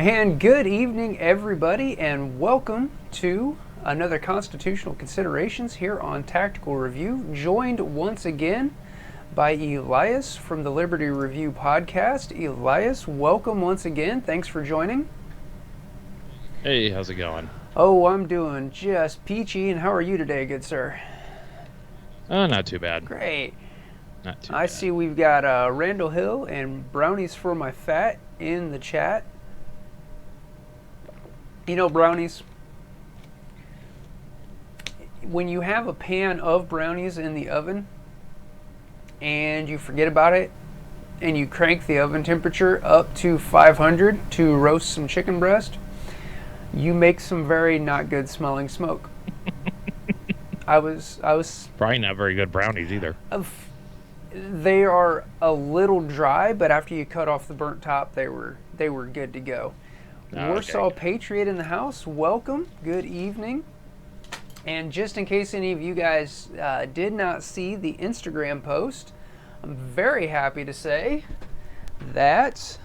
And good evening, everybody, and welcome to another Constitutional Considerations here on Tactical Review, joined once again by Elias from the Liberty Review podcast. Elias, welcome once again. Thanks for joining. Hey, how's it going? Oh, I'm doing just peachy, and how are you today, good sir? Not too bad. Great. Not too I bad. see we've got Randall Hill and Brownies for My Fat in the chat. You know, brownies, when you have a pan of brownies in the oven and you forget about it and you crank the oven temperature up to 500 to roast some chicken breast, you make some very not good smelling smoke. I was Probably not very good brownies either. They are a little dry, but after you cut off the burnt top, they were good to go. Warsaw Patriot in the house, welcome, good evening. And just in case any of you guys did not see the Instagram post, I'm very happy to say that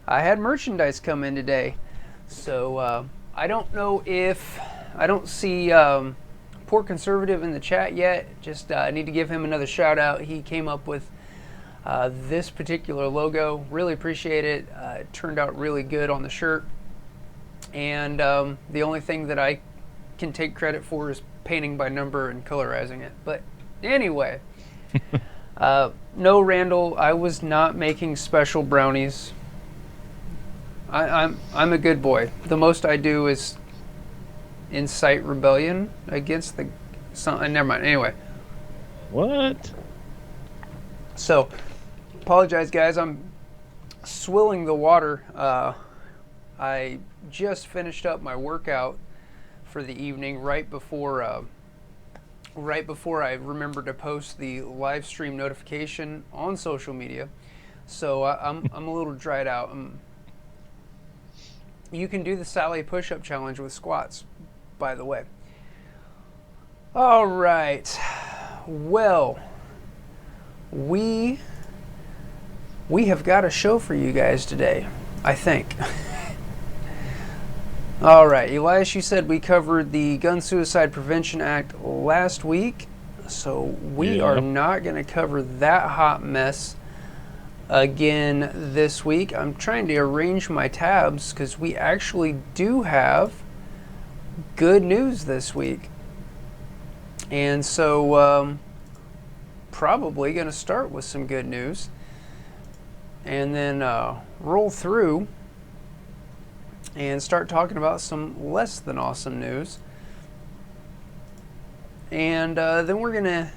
I had merchandise come in today. So I don't know if, I don't see Poor Conservative in the chat yet. Just need to give him another shout out. He came up with this particular logo. Really appreciate it. It turned out really good on the shirt. And the only thing that I can take credit for is painting by number and colorizing it. But anyway, no, Randall, I was not making special brownies. I'm a good boy. The most I do is incite rebellion against the... never mind. Anyway. What? So, apologize, guys. I'm swilling the water. I just finished up my workout for the evening right before I remembered to post the live stream notification on social media. So I'm a little dried out. You can do the Sally push-up challenge with squats, by the way. All right. Well, we have got a show for you guys today, I think. All right, Elias, you said we covered the Gun Suicide Prevention Act last week, so we are not going to cover that hot mess again this week. I'm trying to arrange my tabs because we actually do have good news this week. And so probably going to start with some good news and then roll through and start talking about some less than awesome news. And then we're going to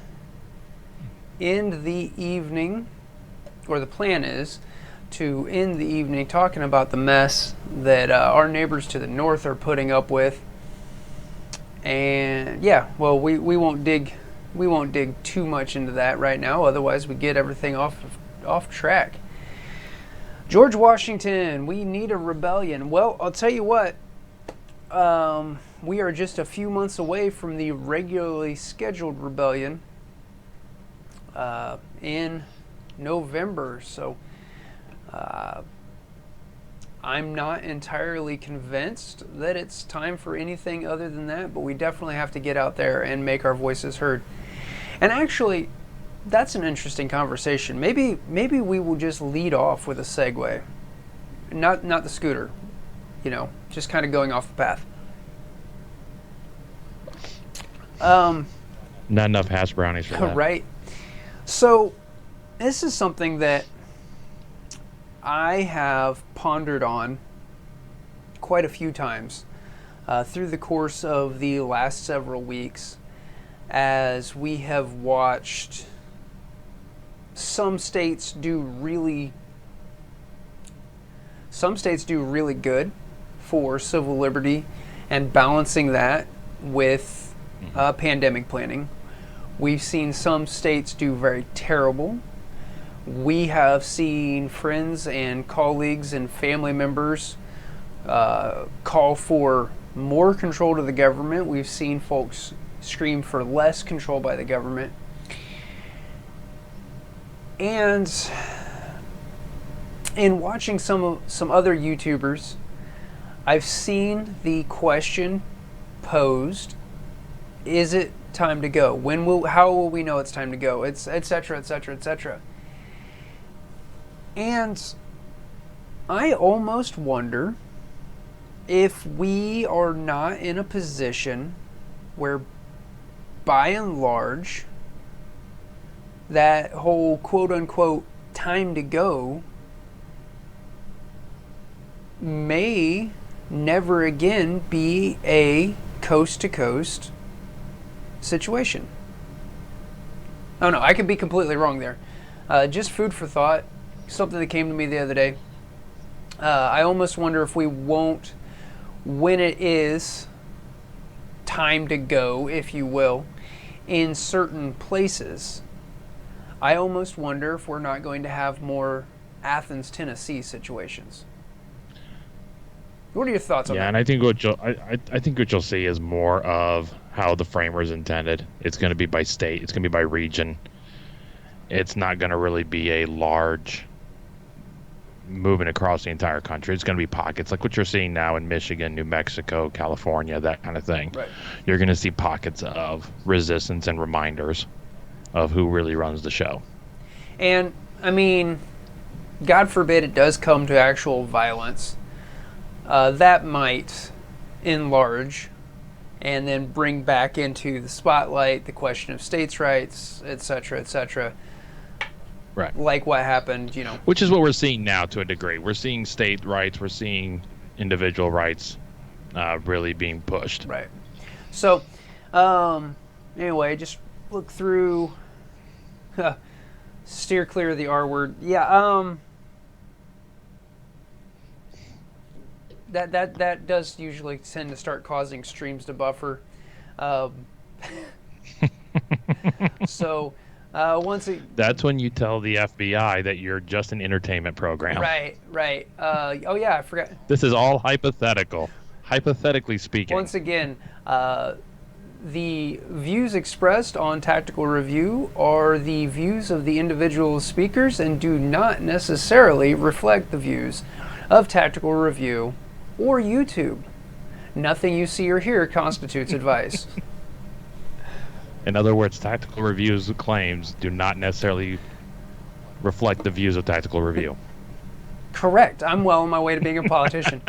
end the evening, or the plan is to end the evening talking about the mess that our neighbors to the north are putting up with. And yeah, well, we won't dig too much into that right now, otherwise we get everything off track. George Washington, we need a rebellion. Well, I'll tell you what, we are just a few months away from the regularly scheduled rebellion in November, so I'm not entirely convinced that it's time for anything other than that, but we definitely have to get out there and make our voices heard. And actually, that's an interesting conversation. Maybe we will just lead off with a segue. Not the scooter, just kind of going off the path. Not enough hash brownies for that. Right. So, this is something that I have pondered on quite a few times through the course of the last several weeks, as we have watched some states do really good for civil liberty and balancing that with pandemic planning. We've seen some states do very terrible. We have seen friends and colleagues and family members call for more control to the government. We've seen folks scream for less control by the government. And in watching some other YouTubers, I've seen the question posed: is it time to go? How will we know it's time to go? It's etc. etc. etc. And I almost wonder if we are not in a position where, by and large, that whole quote-unquote time to go may never again be a coast-to-coast situation. Oh no, I could be completely wrong there. Just food for thought, something that came to me the other day. I almost wonder if we won't, when it is time to go, if you will, in certain places, I almost wonder if we're not going to have more Athens, Tennessee situations. What are your thoughts on that? Yeah, and I think I think what you'll see is more of how the framers intended. It's going to be by state. It's going to be by region. It's not going to really be a large moving across the entire country. It's going to be pockets like what you're seeing now in Michigan, New Mexico, California, that kind of thing. Right. You're going to see pockets of resistance and reminders of who really runs the show. And, I mean, God forbid it does come to actual violence. That might enlarge and then bring back into the spotlight the question of states' rights, etc., etc. Right. Like what happened, Which is what we're seeing now to a degree. We're seeing state rights. We're seeing individual rights really being pushed. Right. So, anyway, just look through, steer clear of the R word. Yeah, that does usually tend to start causing streams to buffer. So, once it... That's when you tell the FBI that you're just an entertainment program. Right. Oh, yeah, I forgot. This is all hypothetical. Hypothetically speaking. Once again, the views expressed on Tactical Review are the views of the individual speakers and do not necessarily reflect the views of Tactical Review or YouTube. Nothing you see or hear constitutes advice. In other words, Tactical Review's claims do not necessarily reflect the views of Tactical Review. Correct. I'm well on my way to being a politician.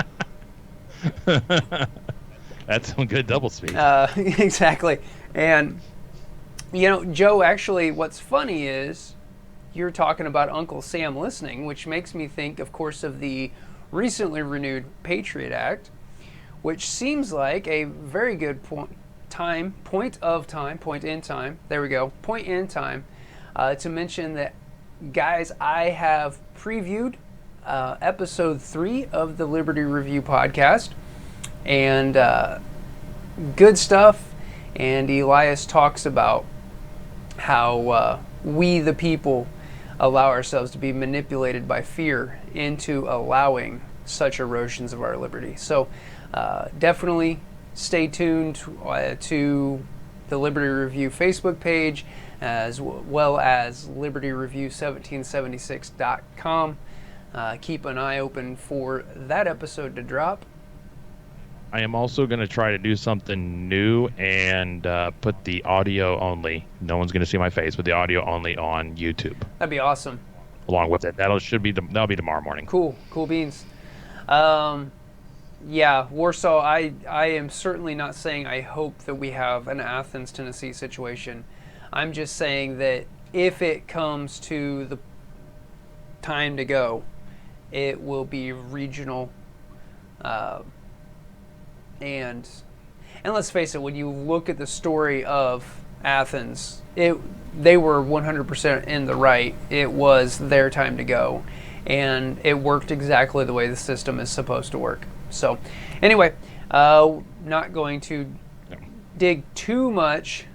That's some good doublespeak. Exactly. And, Joe, actually, what's funny is you're talking about Uncle Sam listening, which makes me think, of course, of the recently renewed Patriot Act, which seems like a very good point in time to mention that, guys, I have previewed episode 3 of the Liberty Review podcast, and good stuff. And Elias talks about how we, the people, allow ourselves to be manipulated by fear into allowing such erosions of our liberty. So definitely stay tuned to the Liberty Review Facebook page, as well as libertyreview1776.com. Keep an eye open for that episode to drop. I am also going to try to do something new and put the audio only. No one's going to see my face, but the audio only on YouTube. That'd be awesome. Along with it, that'll be tomorrow morning. Cool beans. Yeah, Warsaw. I am certainly not saying I hope that we have an Athens, Tennessee situation. I'm just saying that if it comes to the time to go, it will be regional. And let's face it, when you look at the story of Athens, they were 100% in the right. It was their time to go, and it worked exactly the way the system is supposed to work. So, anyway, not going to dig too much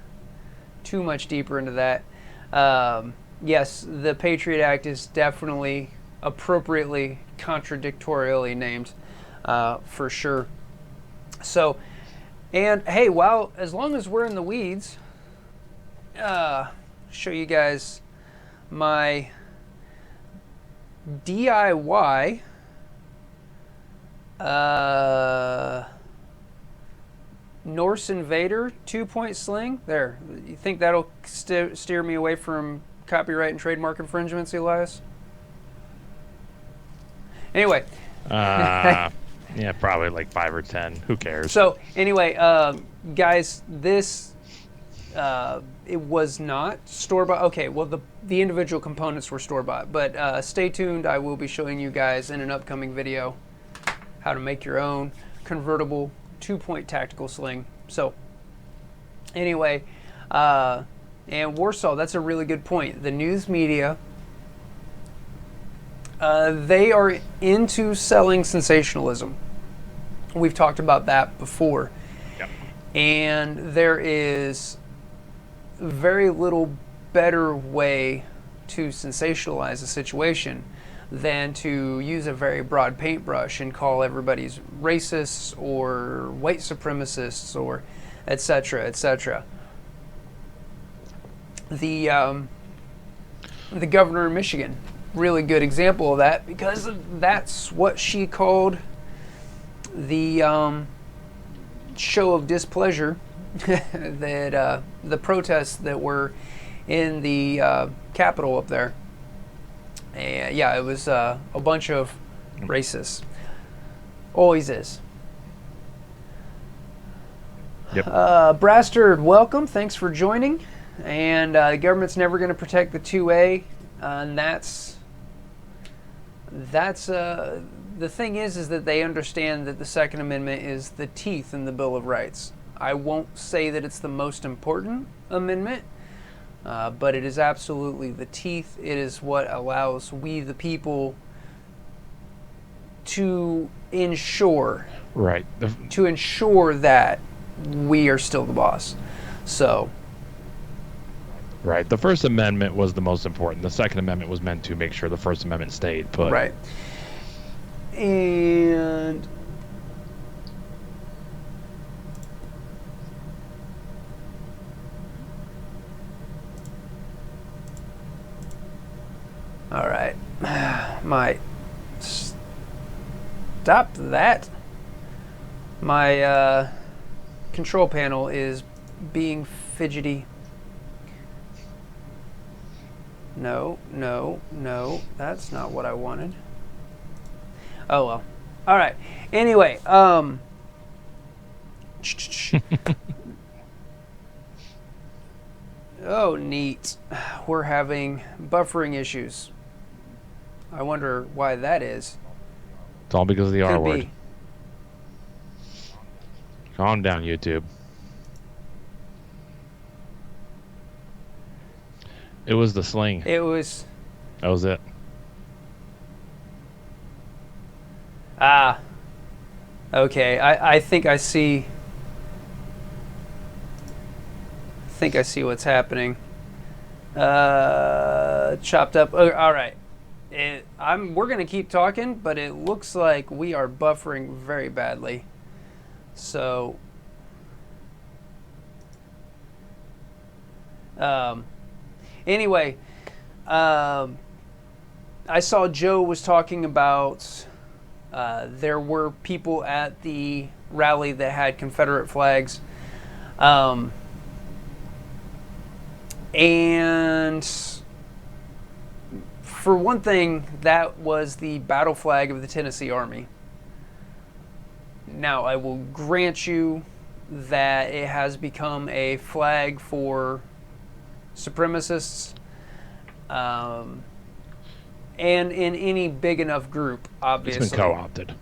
deeper into that. Yes, the Patriot Act is definitely appropriately contradictorially named, for sure. So, and hey, as long as we're in the weeds, show you guys my DIY. Norse Invader 2-point sling. There. You think that'll steer me away from copyright and trademark infringements, Elias? Anyway. Yeah, probably like 5 or 10. Who cares? So anyway, guys, this it was not store-bought. Okay, well the individual components were store-bought, but stay tuned. I will be showing you guys in an upcoming video how to make your own convertible 2-point tactical sling. So anyway, and Warsaw, that's a really good point. The news media, they are into selling sensationalism. We've talked about that before. Yep. And there is very little better way to sensationalize a situation than to use a very broad paintbrush and call everybody's racists or white supremacists or etc., etc. The governor of Michigan, really good example of that, because that's what she called the show of displeasure that the protests that were in the Capitol up there. And yeah, it was a bunch of racists. Always is. Yep. Brastard, welcome. Thanks for joining. And the government's never going to protect the 2A, and that's the thing is that they understand that the Second Amendment is the teeth in the Bill of Rights. I won't say that it's the most important amendment, but it is absolutely the teeth. It is what allows we, the people, to ensure, right, that we are still the boss. So, right. The First Amendment was the most important. The Second Amendment was meant to make sure the First Amendment stayed put. Right. And all right. My stop that. My control panel is being fidgety. No, that's not what I wanted. Oh well. All right. Anyway, oh neat. We're having buffering issues. I wonder why that is. It's all because of the R word. Be. Calm down, YouTube. It was the sling. It was. That was it. Ah. Okay. I think I see. I think I see what's happening. Chopped up. Oh, all right. We're gonna keep talking, but it looks like we are buffering very badly. So. Anyway, I saw Joe was talking about there were people at the rally that had Confederate flags. And for one thing, that was the battle flag of the Tennessee Army. Now, I will grant you that it has become a flag for supremacists, and in any big enough group, obviously. It's been co-opted.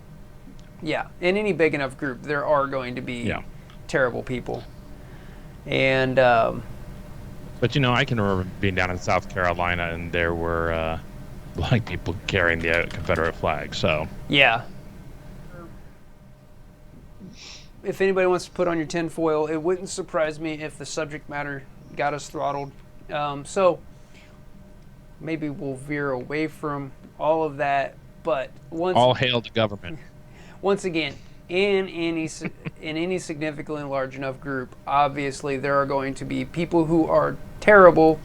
Yeah, in any big enough group, there are going to be terrible people. And but you know, I can remember being down in South Carolina, and there were black people carrying the Confederate flag. So yeah. If anybody wants to put on your tinfoil, it wouldn't surprise me if the subject matter got us throttled. So maybe we'll veer away from all of that. But all hail the government. Once again, in any significantly large enough group, obviously there are going to be people who are terrible,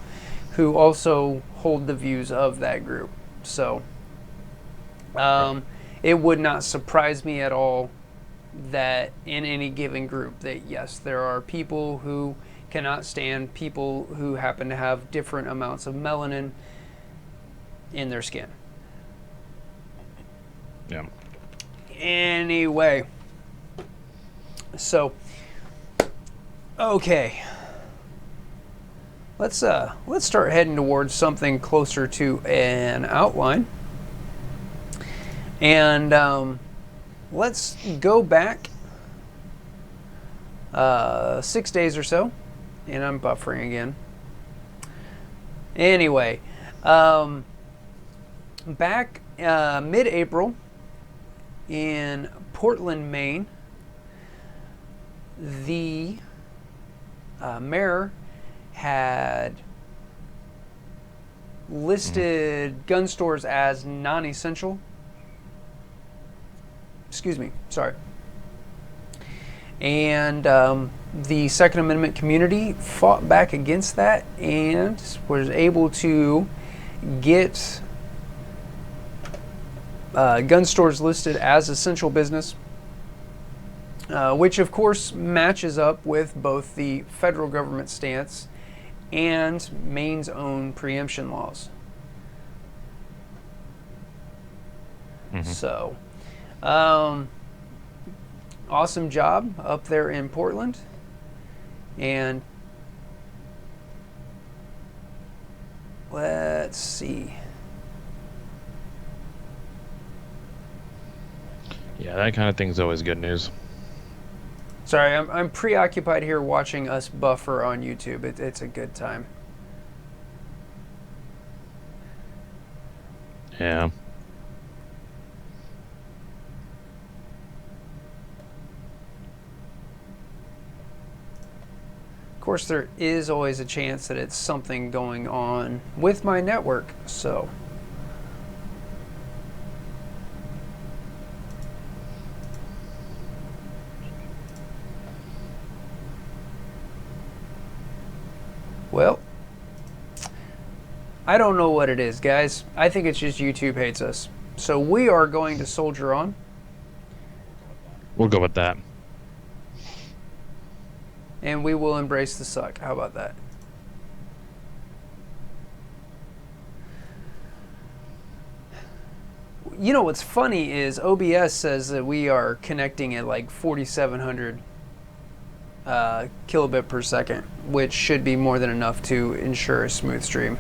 who also hold the views of that group. So It would not surprise me at all that in any given group that yes, there are people who cannot stand people who happen to have different amounts of melanin in their skin. Yeah. Anyway, so okay, let's start heading towards something closer to an outline, and let's go back 6 days or so, and I'm buffering again. Anyway, back mid-April in Portland, Maine, the mayor had listed gun stores as non-essential. Excuse me, sorry. And the Second Amendment community fought back against that and was able to get gun stores listed as essential business, which of course matches up with both the federal government stance and Maine's own preemption laws. So, awesome job up there in Portland. And let's see. Yeah, that kind of thing's always good news. Sorry, I'm preoccupied here watching us buffer on YouTube. It's a good time. Yeah. Of course, there is always a chance that it's something going on with my network, so. Well, I don't know what it is, guys. I think it's just YouTube hates us. So we are going to soldier on. We'll go with that. And we will embrace the suck. How about that? You know what's funny is OBS says that we are connecting at like 4,700 kilobit per second, which should be more than enough to ensure a smooth stream.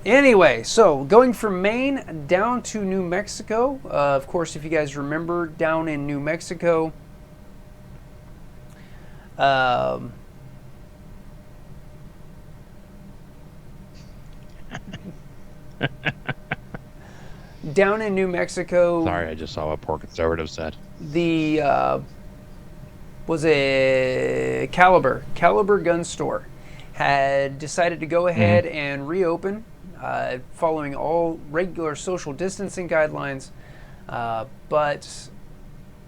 Anyway, so going from Maine down to New Mexico. Of course, if you guys remember, down in New Mexico, down in New Mexico. Sorry, I just saw what poor conservative said. The was a Caliber gun store had decided to go ahead and reopen, following all regular social distancing guidelines, but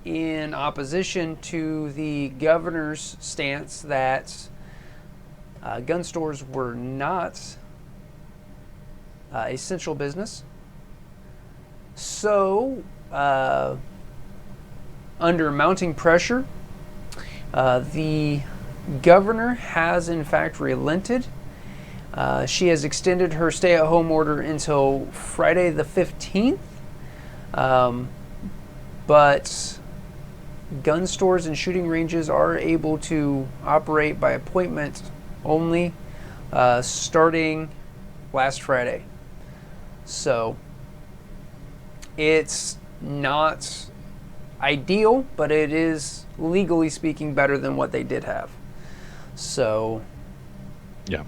in opposition to the governor's stance that gun stores were not essential business. So, under mounting pressure, the governor has in fact relented. She has extended her stay-at-home order until Friday the 15th. But gun stores and shooting ranges are able to operate by appointment only, starting last Friday. So it's not ideal, but it is legally speaking better than what they did have. So yeah.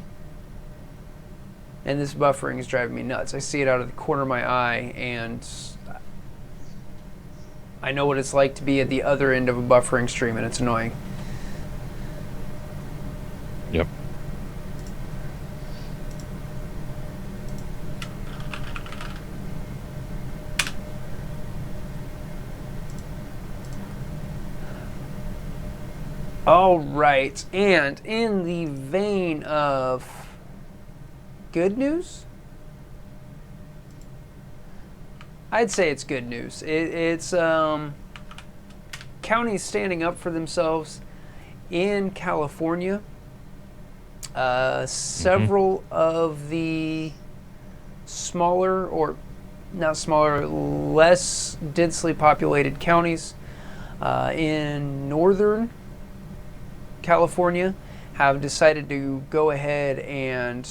And this buffering is driving me nuts. I see it out of the corner of my eye, and I know what it's like to be at the other end of a buffering stream, and it's annoying. Yep. All right, and in the vein of good news, I'd say it's good news. It's counties standing up for themselves in California. Several of the smaller, or not smaller, less densely populated counties in northern California have decided to go ahead and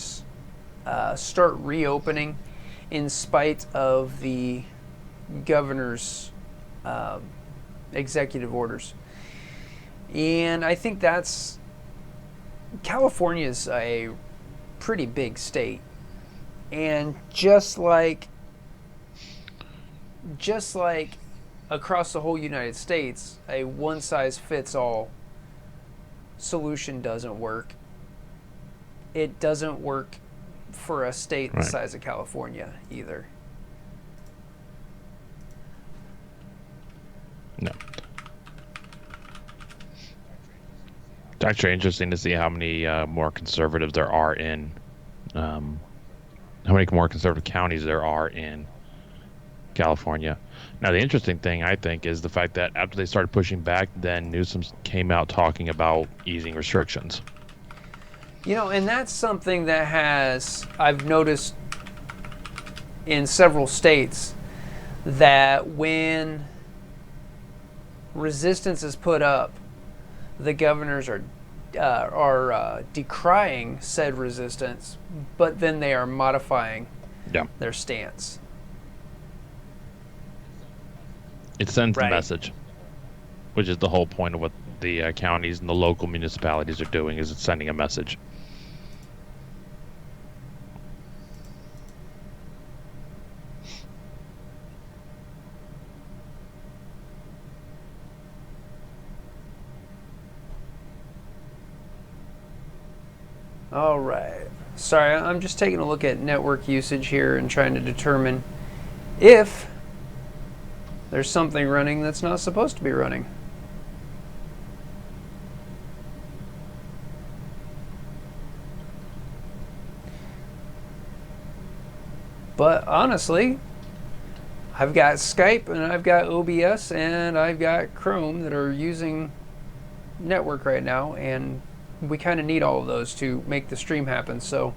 start reopening in spite of the governor's executive orders. And I think California's a pretty big state. And just like across the whole United States, a one-size-fits-all solution doesn't work. It doesn't work for a state the size of California either. No. It's actually interesting to see how many more conservatives there are in, how many more conservative counties there are in California. Now, the interesting thing, I think, is the fact that after they started pushing back, then Newsom came out talking about easing restrictions. You know, and that's something that I've noticed in several states, that when resistance is put up, the governors are decrying said resistance, but then they are modifying their stance. It sends the message, which is the whole point of what the counties and the local municipalities are doing, is it's sending a message. All right. Sorry, I'm just taking a look at network usage here and trying to determine if there's something running that's not supposed to be running. But honestly, I've got Skype and I've got OBS and I've got Chrome that are using network right now, and we kind of need all of those to make the stream happen. So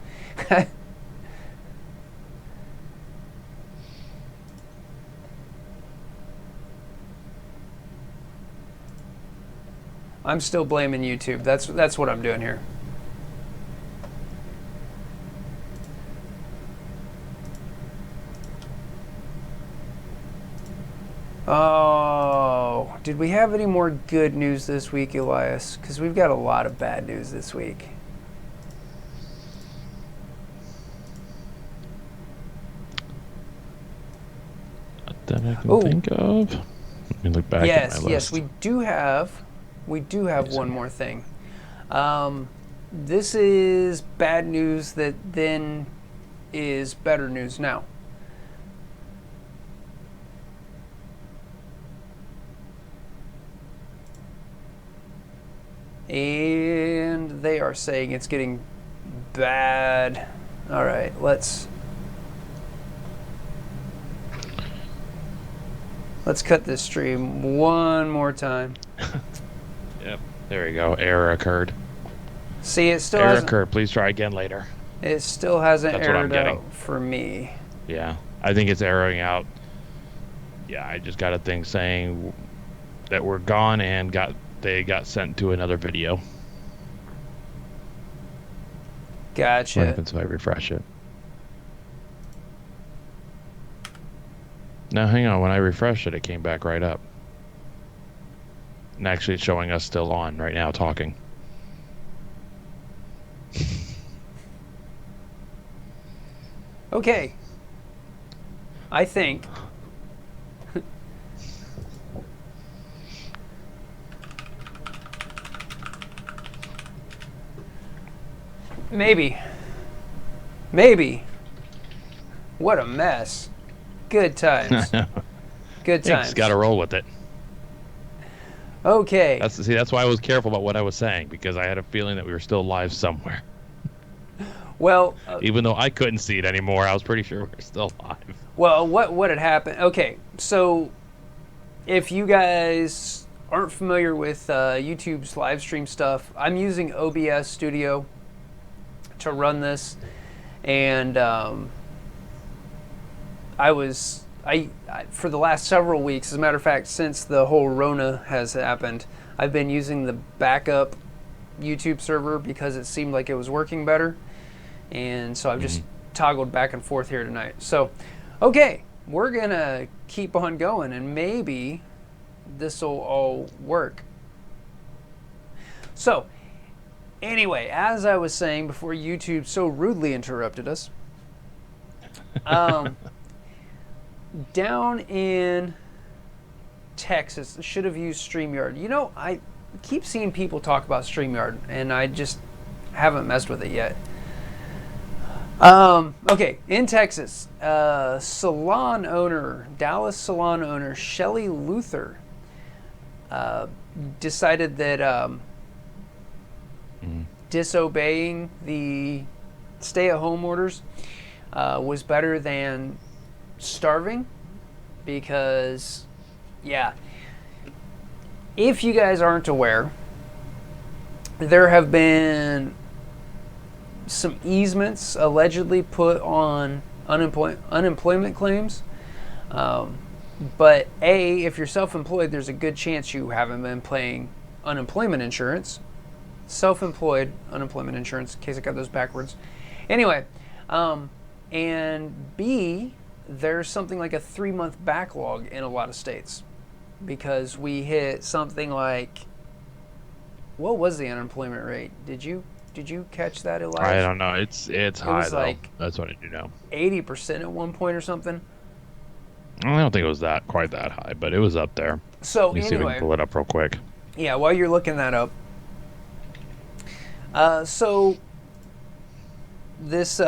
I'm still blaming YouTube. That's what I'm doing here. Oh, did we have any more good news this week, Elias? Because we've got a lot of bad news this week. That I can think of. Let me look back at my list. Yes, we do have one more thing. This is bad news that then is better news now. And they are saying it's getting bad. All right, let's cut this stream one more time. Yep, there we go. Error occurred. See, it still error occurred. Please try again later. It still hasn't errored out for me. Yeah, I think it's erroring out. Yeah, I just got a thing saying that we're gone and they got sent to another video. Gotcha. What happens if I refresh it? Now, hang on. When I refresh it, it came back right up. And actually, it's showing us still on right now talking. Okay. I think maybe. What a mess. Good times. Good times. Got to roll with it. Okay. That's why I was careful about what I was saying, because I had a feeling that we were still live somewhere. Well, Even though I couldn't see it anymore, I was pretty sure we were still live. well, what had happened? Okay, so if you guys aren't familiar with YouTube's live stream stuff, I'm using OBS Studio to run this, and I for the last several weeks, as a matter of fact, since the whole Rona has happened, I've been using the backup YouTube server because it seemed like it was working better, and so I've just toggled back and forth here tonight. So, okay, we're gonna keep on going, and maybe this will all work. So, anyway, as I was saying before YouTube so rudely interrupted us, down in Texas, should have used StreamYard. You know, I keep seeing people talk about StreamYard, and I just haven't messed with it yet. Okay, in Texas, Dallas salon owner Shelly Luther decided that disobeying the stay-at-home orders was better than starving, because, yeah, if you guys aren't aware, there have been some easements allegedly put on unemployment claims. But if you're self-employed, there's a good chance you haven't been paying unemployment insurance. Self-employed unemployment insurance, in case I got those backwards. Anyway, and B, there's something like a 3-month backlog in a lot of states, because we hit something like, what was the unemployment rate? Did you catch that, Elijah? I don't know. It's high, was though. like That's what I do know. 80% at one point or something. I don't think it was quite that high, but it was up there. So Let me see if we can pull it up real quick. Yeah, while you're looking that up. So this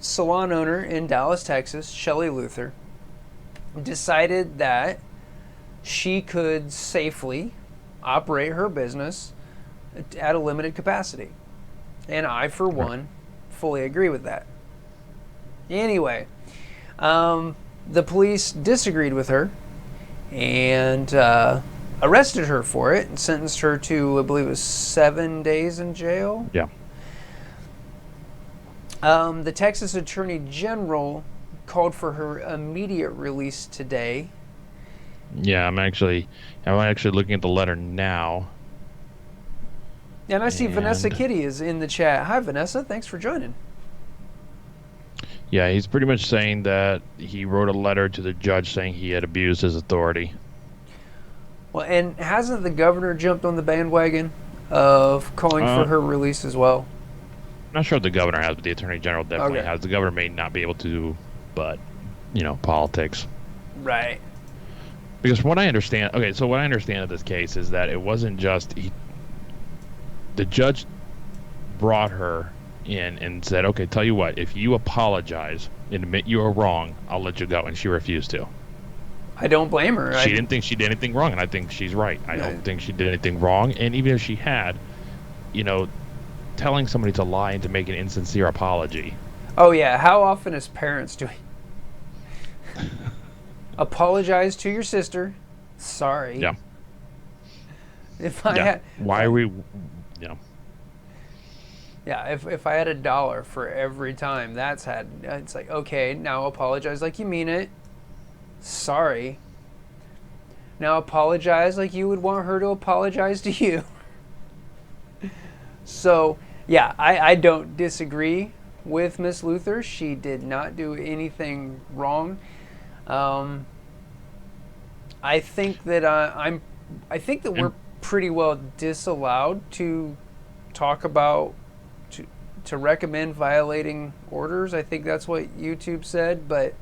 salon owner in Dallas, Texas, Shelly Luther, decided that she could safely operate her business at a limited capacity. And I, for one, fully agree with that. Anyway, the police disagreed with her and arrested her for it and sentenced her to, I believe it was 7 days in jail. Yeah. The Texas Attorney General called for her immediate release today. Yeah, I'm actually looking at the letter now. And I see Vanessa Kitty is in the chat. Hi, Vanessa. Thanks for joining. Yeah, he's pretty much saying that he wrote a letter to the judge saying he had abused his authority. Well, and hasn't the governor jumped on the bandwagon of calling for her release as well? I'm not sure if the governor has, but the attorney general definitely has. The governor may not be able to, but, politics. Right. Because from what I understand, what I understand of this case is that it wasn't just the judge brought her in and said, okay, tell you what, if you apologize and admit you were wrong, I'll let you go. And she refused to. I don't blame her. She didn't think she did anything wrong, and I think she's right. I don't think she did anything wrong. And even if she had, telling somebody to lie and to make an insincere apology. Oh, yeah. How often as parents do we apologize to your sister? Sorry. Yeah. Why are we... Yeah, if I had $1 for every time it's like, okay, now apologize like you mean it. Sorry. Now apologize like you would want her to apologize to you. So, yeah, I don't disagree with Miss Luther. She did not do anything wrong. I think that we're pretty well disallowed to talk about to recommend violating orders. I think that's what YouTube said, but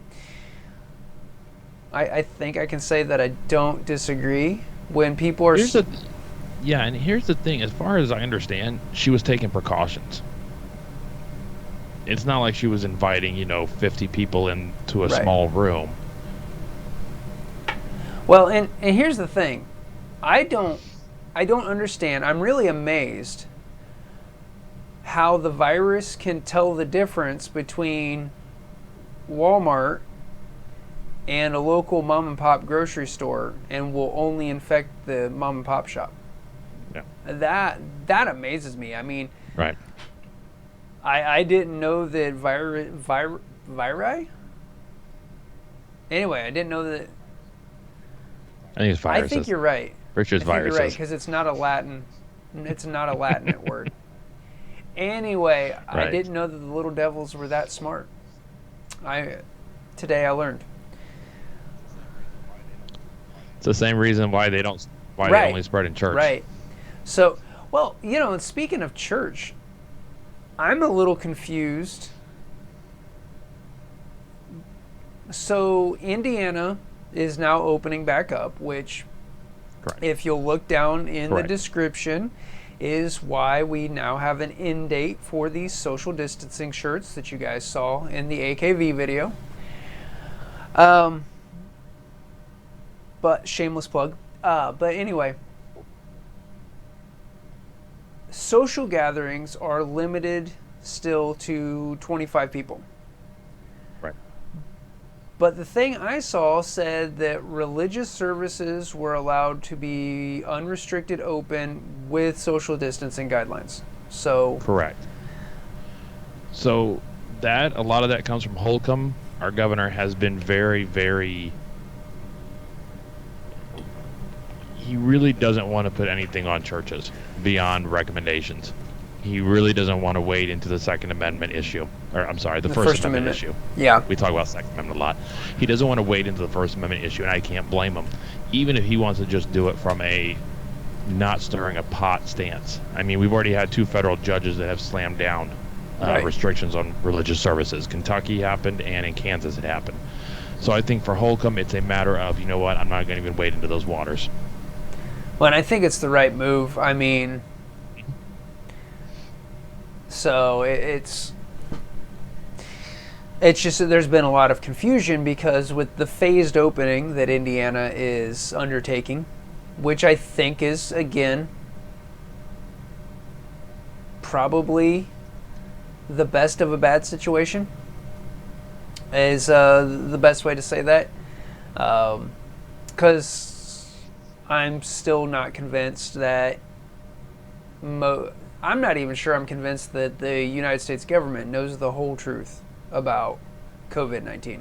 I think I can say that I don't disagree when people are... and here's the thing. As far as I understand, she was taking precautions. It's not like she was inviting, 50 people into a small room. Well, and here's the thing. I don't I don't understand. I'm really amazed how the virus can tell the difference between Walmart and a local mom and pop grocery store and will only infect the mom and pop shop. Yeah. That amazes me. I mean, Right. I didn't know that Anyway, I didn't know that. I think it's viruses. I think you're right. Pretty sure it's I think viruses. you're right, because it's not a Latin word. Anyway, Right. I didn't know that the little devils were that smart. Today I learned. It's the same reason why they Right. they only spread in church. Right. So, well, and speaking of church, I'm a little confused. So Indiana is now opening back up, which, Correct. if you'll look down in Correct. the description, is why we now have an end date for these social distancing shirts that you guys saw in the AKV video. But shameless plug. But anyway, social gatherings are limited still to 25 people. Right. But the thing I saw said that religious services were allowed to be unrestricted open with social distancing guidelines. So Correct. So a lot of that comes from Holcomb. Our governor has been very, very... He really doesn't want to put anything on churches beyond recommendations. He really doesn't want to wade into the Second Amendment issue. Or, I'm sorry, the First Amendment issue. Yeah. We talk about Second Amendment a lot. He doesn't want to wade into the First Amendment issue, and I can't blame him. Even if he wants to just do it from a not stirring a pot stance. I mean, we've already had 2 federal judges that have slammed down restrictions on religious services. Kentucky happened, and in Kansas it happened. So I think for Holcomb, it's a matter of, you know what, I'm not going to even wade into those waters. Well, and I think it's the right move. I mean, so it's just that there's been a lot of confusion because with the phased opening that Indiana is undertaking, which I think is, again, probably the best of a bad situation, is the best way to say that. Because I'm still not convinced that I'm not even sure I'm convinced that the United States government knows the whole truth about COVID-19.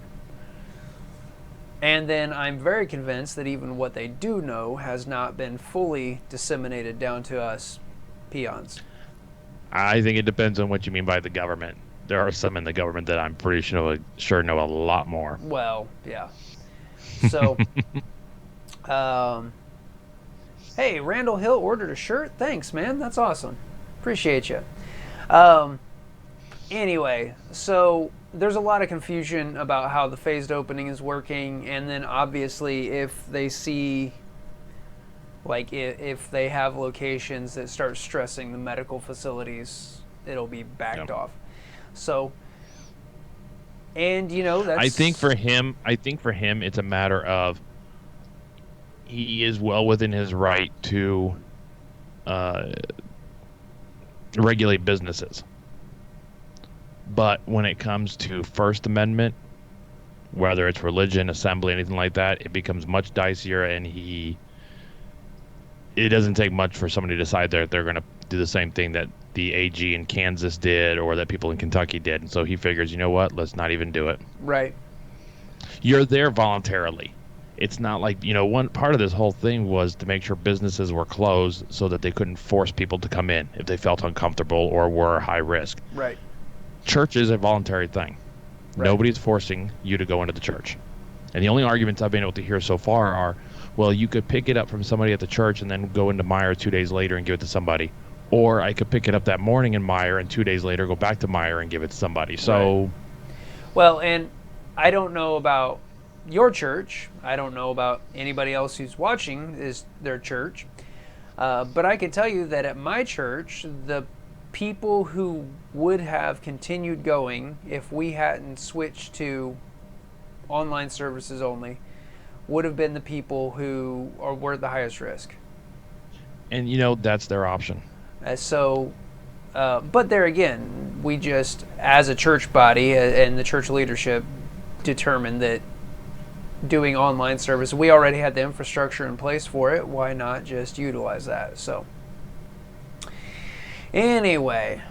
And then I'm very convinced that even what they do know has not been fully disseminated down to us peons. I think it depends on what you mean by the government. There are some in the government that I'm pretty sure know a lot more. Well, yeah. So, hey, Randall Hill ordered a shirt. Thanks, man. That's awesome. Appreciate you. Anyway, so there's a lot of confusion about how the phased opening is working, and then obviously if they see, like, if they have locations that start stressing the medical facilities, it'll be backed off. So, and that's... I think for him, it's a matter of he is well within his right to regulate businesses. But when it comes to First Amendment, whether it's religion, assembly, anything like that, it becomes much dicier, and it doesn't take much for somebody to decide that they're going to do the same thing that the AG in Kansas did or that people in Kentucky did. And so he figures, you know what, let's not even do it. Right. You're there voluntarily. It's not like, one part of this whole thing was to make sure businesses were closed so that they couldn't force people to come in if they felt uncomfortable or were high risk. Right. Church is a voluntary thing. Right. Nobody's forcing you to go into the church. And the only arguments I've been able to hear so far are, well, you could pick it up from somebody at the church and then go into Meijer 2 days later and give it to somebody. Or I could pick it up that morning in Meijer and 2 days later go back to Meijer and give it to somebody. So, right. Well, and I don't know about your church. I don't know about anybody else who's watching is their church. But I can tell you that at my church, the people who would have continued going if we hadn't switched to online services only would have been the people who were at the highest risk. And that's their option. But there again, we just, as a church body and the church leadership, determined that doing online service, we already had the infrastructure in place for it. Why not just utilize that? So, anyway,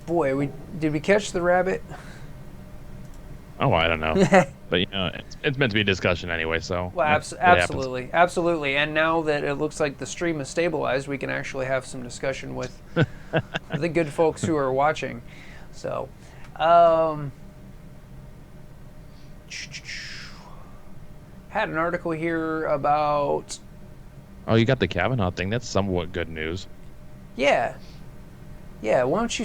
boy, did we catch the rabbit? Oh, I don't know. But, it's meant to be a discussion anyway, so. Well, absolutely. Absolutely. And now that it looks like the stream is stabilized, we can actually have some discussion with the good folks who are watching. So, had an article here about... Oh, you got the Kavanaugh thing. That's somewhat good news. Yeah. Yeah, why don't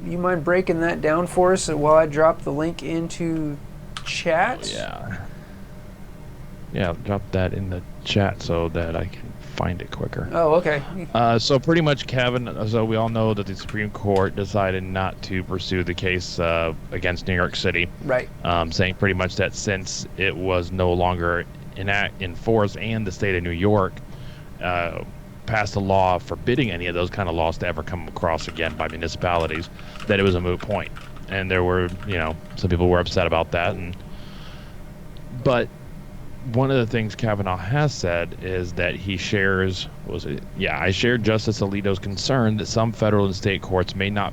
you mind breaking that down for us while I drop the link into chat? Yeah, drop that in the chat so that I can find it quicker. Oh, okay. So pretty much so we all know that the Supreme Court decided not to pursue the case against New York City. Right. Saying pretty much that since it was no longer in force and the state of New York passed a law forbidding any of those kind of laws to ever come across again by municipalities, that it was a moot point. And there were, some people were upset about that. But one of the things Kavanaugh has said is that he shares, I share Justice Alito's concern that some federal and state courts may not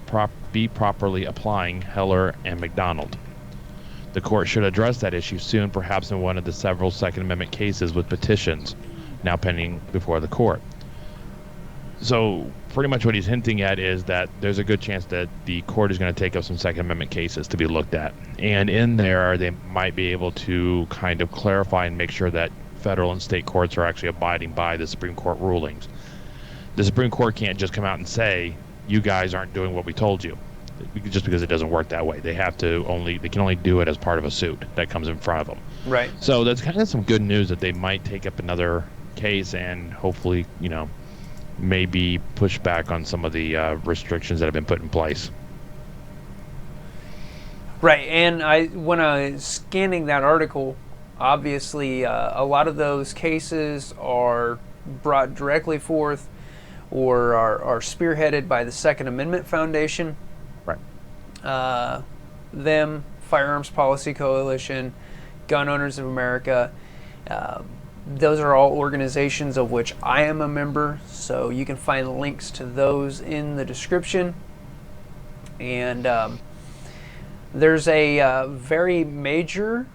be properly applying Heller and McDonald. The court should address that issue soon, perhaps in one of the several Second Amendment cases with petitions now pending before the court. So pretty much what he's hinting at is that there's a good chance that the court is going to take up some Second Amendment cases to be looked at. And in there, they might be able to kind of clarify and make sure that federal and state courts are actually abiding by the Supreme Court rulings. The Supreme Court can't just come out and say, you guys aren't doing what we told you, just because it doesn't work that way. They can only do it as part of a suit that comes in front of them. Right. So that's kind of some good news that they might take up another case and hopefully, maybe push back on some of the restrictions that have been put in place. Right, and when I was scanning that article, obviously a lot of those cases are brought directly forth or are spearheaded by the Second Amendment Foundation. Right. Firearms Policy Coalition, Gun Owners of America. Those are all organizations of which I am a member, so you can find links to those in the description. And there's a very major,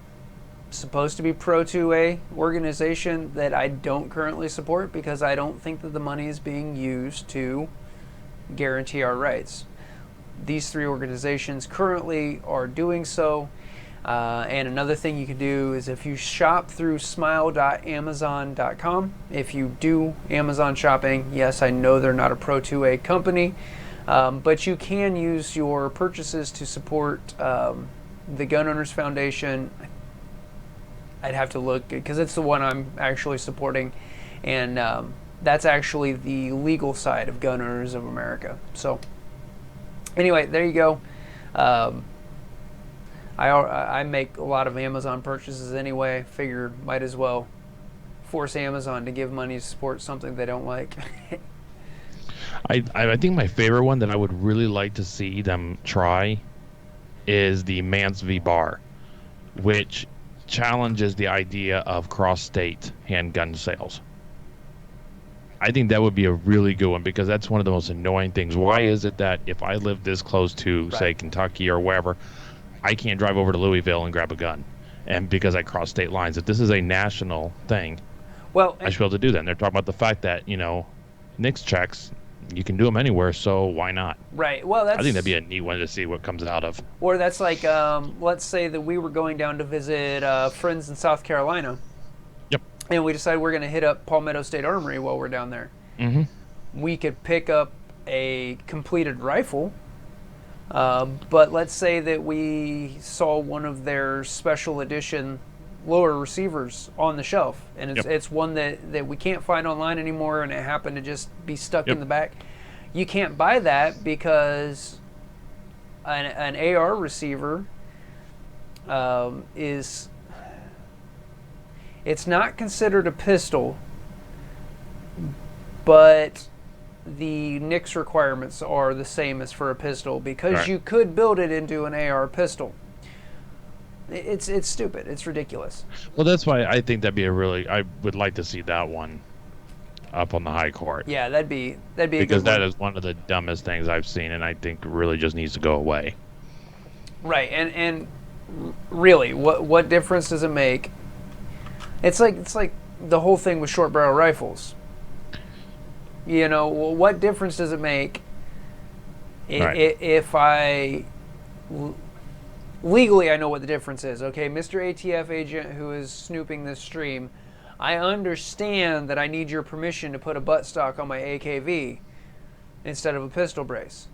supposed to be pro-2A organization that I don't currently support because I don't think that the money is being used to guarantee our rights. These three organizations currently are doing so. And another thing you can do is if you shop through smile.amazon.com, if you do Amazon shopping, yes, I know they're not a Pro2A company, but you can use your purchases to support the Gun Owners Foundation. I'd have to look because it's the one I'm actually supporting, and that's actually the legal side of Gun Owners of America. So anyway, there you go. I make a lot of Amazon purchases anyway. Figure might as well force Amazon to give money to support something they don't like. I think my favorite one that I would really like to see them try is the Mance v. Barr, which challenges the idea of cross-state handgun sales. I think that would be a really good one because that's one of the most annoying things. Why is it that if I live this close to, say, Kentucky or wherever, I can't drive over to Louisville and grab a gun, and because I cross state lines? If this is a national thing, well, I should be able to do that. And they're talking about the fact that NICS checks, you can do them anywhere, so why not? Right. Well, I think that'd be a neat one to see what comes out of. Or that's like, let's say that we were going down to visit friends in South Carolina. Yep. And we decided we're going to hit up Palmetto State Armory while we're down there. Mm-hmm. We could pick up a completed rifle. But let's say that we saw one of their special edition lower receivers on the shelf, and it's one that we can't find online anymore, and it happened to just be stuck in the back. You can't buy that because an AR receiver it's not considered a pistol, but the NICS requirements are the same as for a pistol because you could build it into an AR pistol. It's stupid. It's ridiculous. Well, that's why I think that'd be I would like to see that one up on the high court. Yeah, that'd be a good one. Because that is one of the dumbest things I've seen, and I think really just needs to go away. Right, and really, what difference does it make? It's like the whole thing with short barrel rifles. You know, what difference does it make if I legally I know what the difference is? Okay, Mr. ATF agent who is snooping this stream, I understand that I need your permission to put a buttstock on my AKV instead of a pistol brace.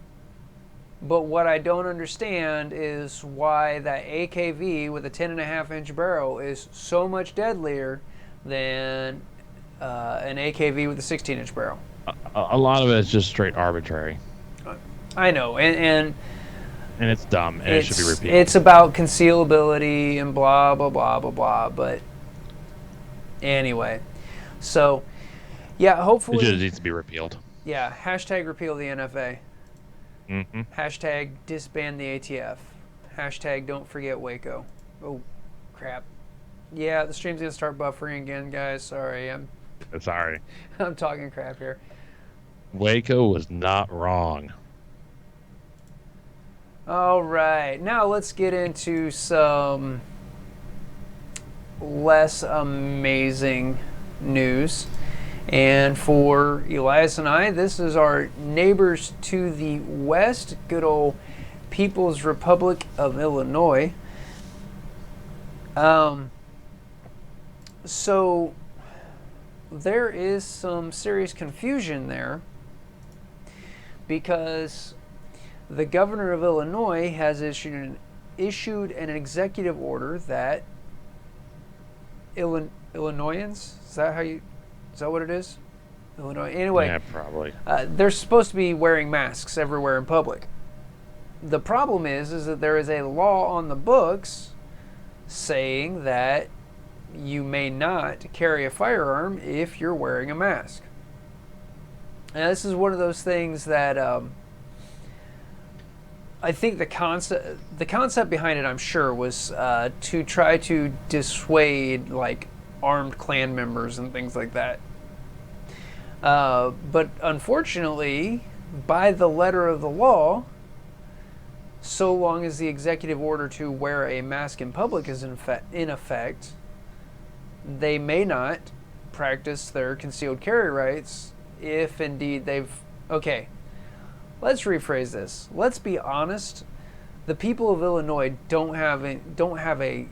But what I don't understand is why that AKV with a 10.5-inch barrel is so much deadlier than an AKV with a 16-inch barrel. A lot of it is just straight arbitrary. I know, and it's dumb, and it should be repeated. It's about concealability and blah, blah, blah, blah, blah, but anyway. So, yeah, hopefully... It just needs to be repealed. Yeah, hashtag repeal the NFA. Mm-hmm. Hashtag disband the ATF. Hashtag don't forget Waco. Oh, crap. Yeah, the stream's going to start buffering again, guys. Sorry. Sorry. I'm talking crap here. Waco was not wrong. All right. Now let's get into some less amazing news. And for Elias and I, this is our neighbors to the west, good old People's Republic of Illinois. So there is some serious confusion there because the governor of Illinois has issued an executive order that Illinoisans, is that what it is? Illinois. Anyway, yeah, probably. They're supposed to be wearing masks everywhere in public. The problem is that there is a law on the books saying that you may not carry a firearm if you're wearing a mask. Now, this is one of those things that I think the concept behind it, I'm sure, was to try to dissuade like armed Klan members and things like that. But unfortunately, by the letter of the law, so long as the executive order to wear a mask in public is in effect, they may not practice their concealed carry rights if indeed they've... Okay, let's rephrase this. Let's be honest. The people of Illinois don't have a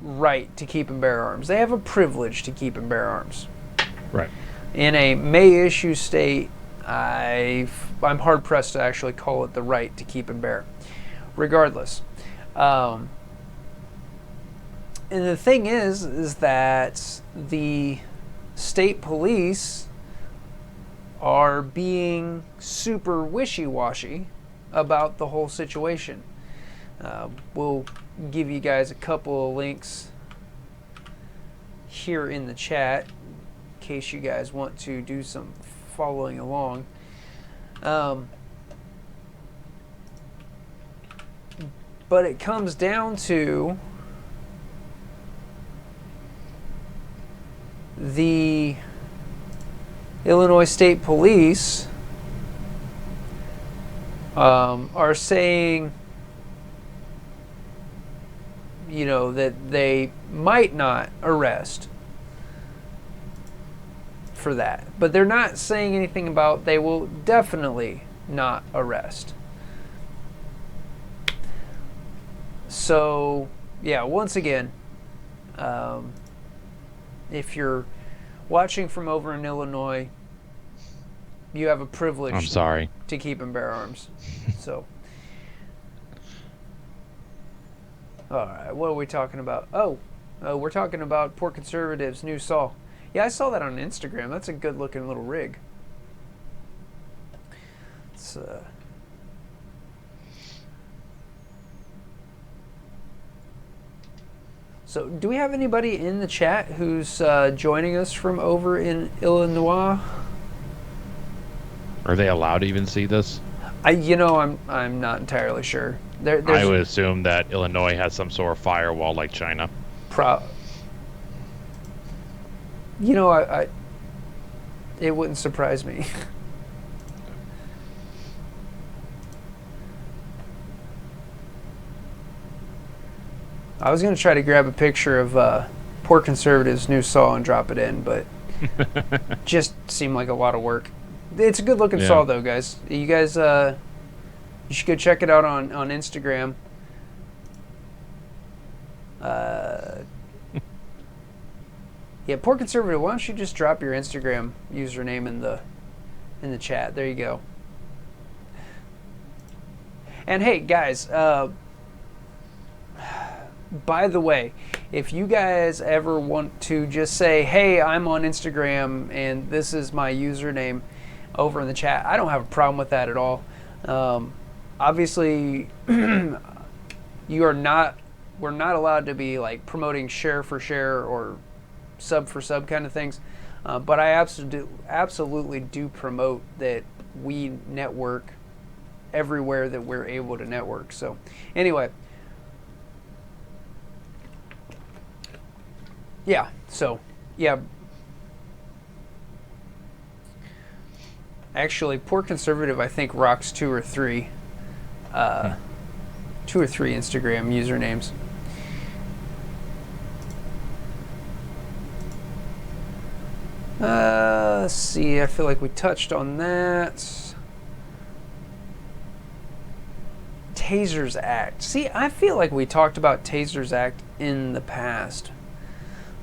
right to keep and bear arms. They have a privilege to keep and bear arms. Right. In a may-issue state, I'm hard-pressed to actually call it the right to keep and bear. Regardless. And the thing is that the state police are being super wishy-washy about the whole situation. We'll give you guys a couple of links here in the chat in case you guys want to do some following along. But it comes down to the Illinois State Police are saying, that they might not arrest for that. But they're not saying anything about they will definitely not arrest. So, yeah, once again, if you're watching from over in Illinois, you have a privilege I'm sorry. to keep and bear arms. So, all right, what are we talking about? Oh, we're talking about Port Conservative's new saw. Yeah, I saw that on Instagram. That's a good-looking little rig. It's So, do we have anybody in the chat who's joining us from over in Illinois? Are they allowed to even see this? I'm not entirely sure. I There's would assume that Illinois has some sort of firewall like China. pro. I it wouldn't surprise me. I was gonna try to grab a picture of Poor Conservative's new saw and drop it in, but just seemed like a lot of work. It's a good looking saw though, guys. You guys, you should go check it out on Instagram. Yeah, Poor Conservative. Why don't you just drop your Instagram username in the chat? There you go. And hey, guys. By the way, if you guys ever want to just say, hey, I'm on Instagram and this is my username over in the chat, I don't have a problem with that at all. Obviously, we're not allowed to be like promoting share for share or sub for sub kind of things. But I absolutely do promote that we network everywhere that we're able to network. So anyway. Yeah, so, yeah. Actually, Poor Conservative, I think, rocks two or three Instagram usernames. Let's see, I feel like we touched on that. Tasers Act. See, I feel like we talked about Tasers Act in the past.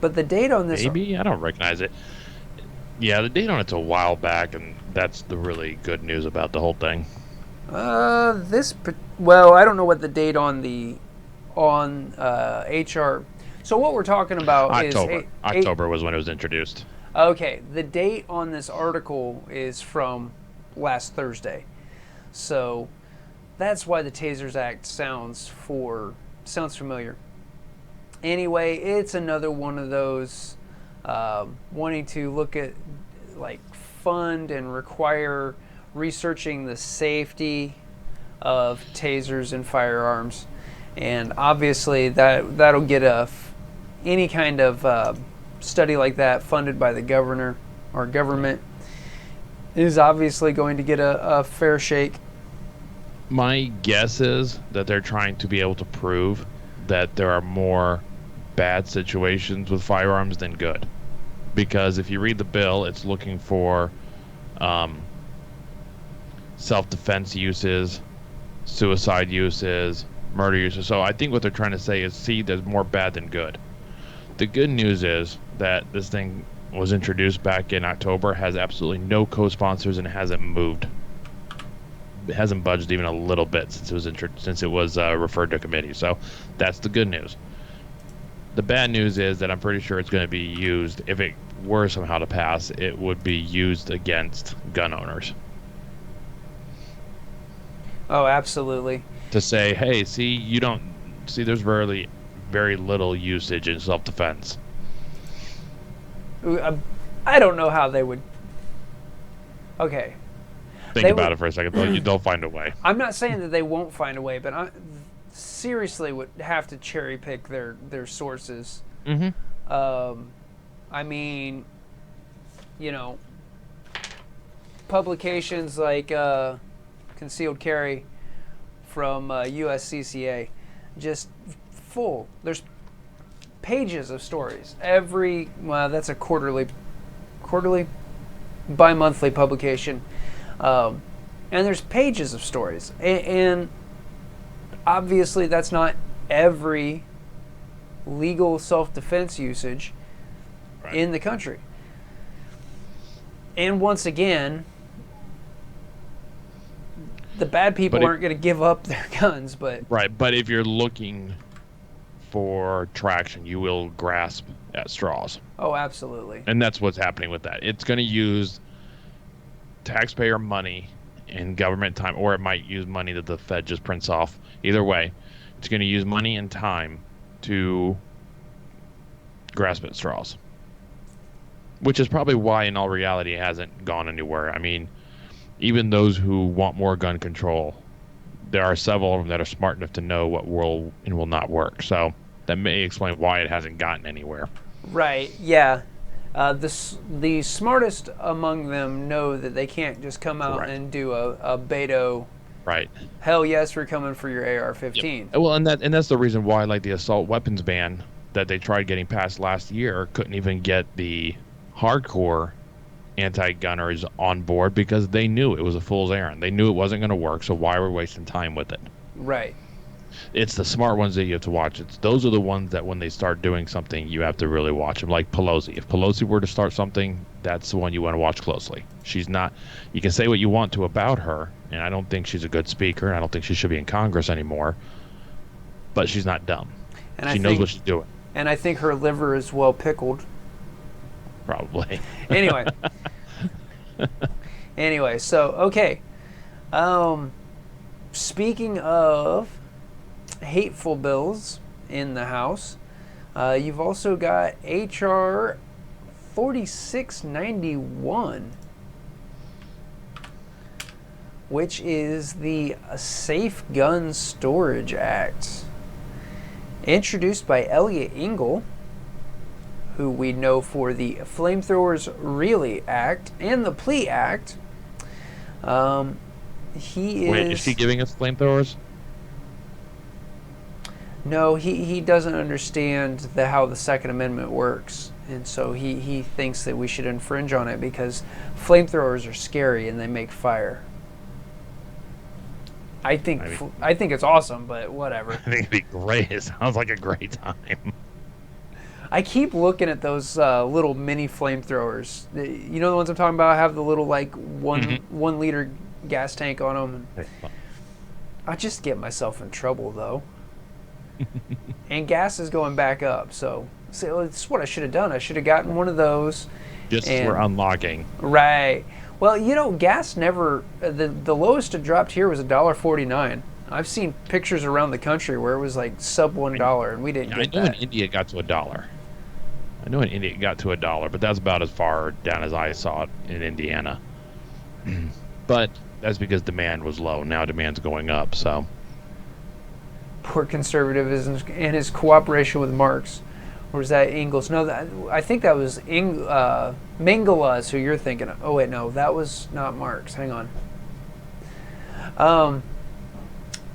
But the date on this... Maybe? I don't recognize it. Yeah, the date on it's a while back, and that's the really good news about the whole thing. Well, I don't know what the date on the... HR... So what we're talking about October. is... October was when it was introduced. Okay, the date on this article is from last Thursday. So that's why the Tasers Act sounds familiar. Anyway, it's another one of those wanting to look at, like, fund and require researching the safety of tasers and firearms. And obviously that'll get any kind of study like that funded by the governor or government is obviously going to get a fair shake. My guess is that they're trying to be able to prove that there are more bad situations with firearms than good, because if you read the bill, it's looking for self-defense uses, suicide uses, murder uses. So I think what they're trying to say is, see, there's more bad than good. The good news is that this thing was introduced back in October, has absolutely no co-sponsors, and hasn't moved. It hasn't budged even a little bit since it was referred to committee. So that's the good news. The bad news is that I'm pretty sure it's going to be used, if it were somehow to pass, it would be used against gun owners. Oh, absolutely. To say, hey, there's very, very little usage in self-defense. I don't know how they would... Okay. Think about it for a second. They'll find a way. I'm not saying that they won't find a way, but I seriously would have to cherry pick their sources. Mm-hmm. I mean, publications like Concealed Carry from USCCA, just full. There's pages of stories. That's a quarterly, bi-monthly publication. And there's pages of stories. And obviously that's not every legal self-defense usage in the country. And once again, the bad people aren't going to give up their guns, but... Right, but if you're looking for traction, you will grasp at straws. Oh, absolutely. And that's what's happening with that. It's going to use taxpayer money and government time, or it might use money that the Fed just prints off. Either way, it's going to use money and time to grasp at straws. Which is probably why, in all reality, it hasn't gone anywhere. I mean, even those who want more gun control, there are several of them that are smart enough to know what will and will not work. So that may explain why it hasn't gotten anywhere. Right. Yeah. The smartest among them know that they can't just come out Correct. and do a Beto. Right. Hell yes, we're coming for your Yep. AR-15. Well, and that's the reason why, like, the assault weapons ban that they tried getting passed last year couldn't even get the hardcore anti-gunners on board, because they knew it was a fool's errand. They knew it wasn't going to work, so why were we wasting time with it? Right. It's the smart ones that you have to watch. Those are the ones that when they start doing something, you have to really watch them. Like Pelosi. If Pelosi were to start something, that's the one you want to watch closely. She's not. You can say what you want to about her, and I don't think she's a good speaker, and I don't think she should be in Congress anymore. But she's not dumb. And she knows what she's doing. And I think her liver is well pickled. Probably. Anyway. So okay. Speaking of hateful bills in the House, you've also got H.R. 4691, which is the Safe Gun Storage Act, introduced by Elliot Engel, who we know for the Flamethrowers Really Act and the Plea Act. Wait, is he giving us flamethrowers? No, he doesn't understand how the Second Amendment works, and so he thinks that we should infringe on it because flamethrowers are scary and they make fire. I think it's awesome, but whatever. I think it'd be great. It sounds like a great time. I keep looking at those little mini flamethrowers. You know the ones I'm talking about? Have the little like 1 liter gas tank on them. I just get myself in trouble though. And gas is going back up, so it's what I should have done. I should have gotten one of those. Just as we're unlocking. Right. Well, gas never. The lowest it dropped here was $1.49. I've seen pictures around the country where it was like sub $1, and we didn't get that. I know in India it got to $1. But that's about as far down as I saw it in Indiana. But that's because demand was low. Now demand's going up, so. Poor conservatism and his cooperation with Marx. Or was that Engels? No, I think that was Mengele is who you're thinking of. Oh, wait, no, that was not Marx. Hang on.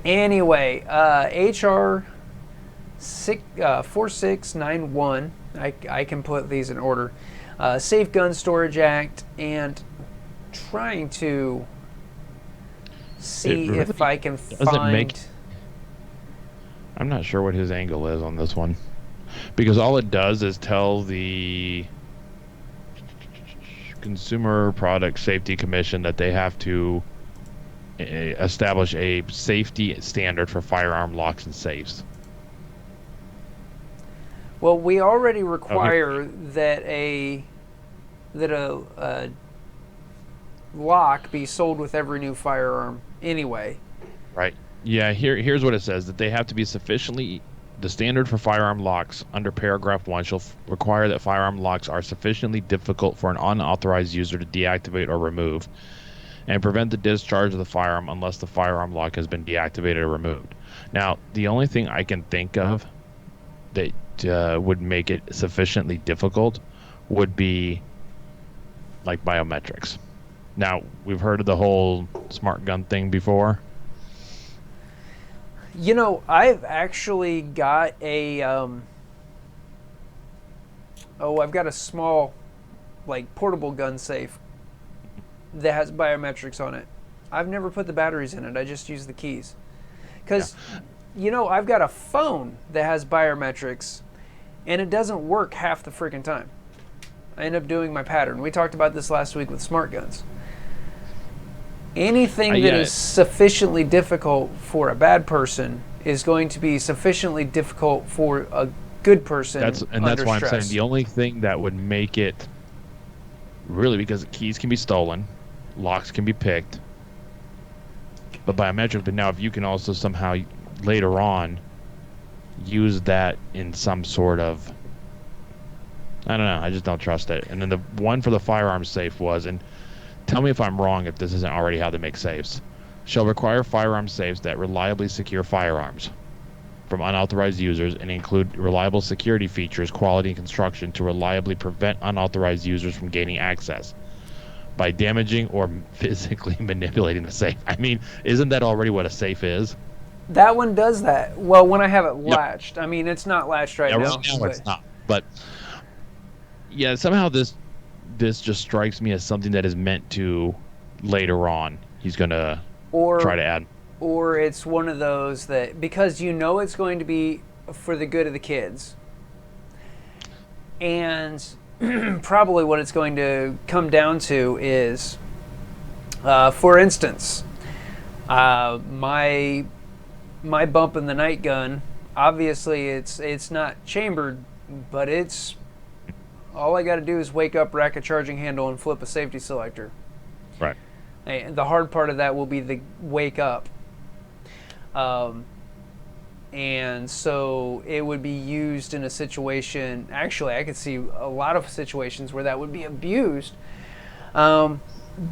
Anyway, H.R. 4691. I can put these in order. Safe Gun Storage Act, and trying to see if I can find. I'm not sure what his angle is on this one, because all it does is tell the Consumer Product Safety Commission that they have to establish a safety standard for firearm locks and safes. Well, we already require that a lock be sold with every new firearm anyway. Right. Yeah, here's what it says, that they have to be the standard for firearm locks under paragraph 1 shall require that firearm locks are sufficiently difficult for an unauthorized user to deactivate or remove, and prevent the discharge of the firearm unless the firearm lock has been deactivated or removed. Now, the only thing I can think of that would make it sufficiently difficult would be like biometrics. Now, we've heard of the whole smart gun thing before. I've actually got I've got a small, like, portable gun safe that has biometrics on it. I've never put the batteries in it. I just use the keys. Because, I've got a phone that has biometrics, and it doesn't work half the freaking time. I end up doing my pattern. We talked about this last week with smart guns. Anything that is sufficiently difficult for a bad person is going to be sufficiently difficult for a good person. That's why I'm saying the only thing that would make it really, because keys can be stolen, locks can be picked, but biometric. But now, if you can also somehow later on use that in some sort of, I don't know, I just don't trust it. And then the one for the firearm safe was, and tell me if I'm wrong if this isn't already how they make safes. Shall require firearm safes that reliably secure firearms from unauthorized users and include reliable security features, quality, and construction to reliably prevent unauthorized users from gaining access by damaging or physically manipulating the safe. I mean, isn't that already what a safe is? That one does that. Well, when I have it Yep. latched. I mean, it's not latched right Yeah, now. right now it's not. But yeah, somehow this just strikes me as something that is meant to later on. He's gonna try to add. Or it's one of those that, because you know it's going to be for the good of the kids, and probably what it's going to come down to is, for instance, my bump in the night gun. Obviously, it's not chambered, but it's all I got to do is wake up, rack a charging handle, and flip a safety selector. Right. And the hard part of that will be the wake up. And so it would be used in a situation. Actually, I could see a lot of situations where that would be abused,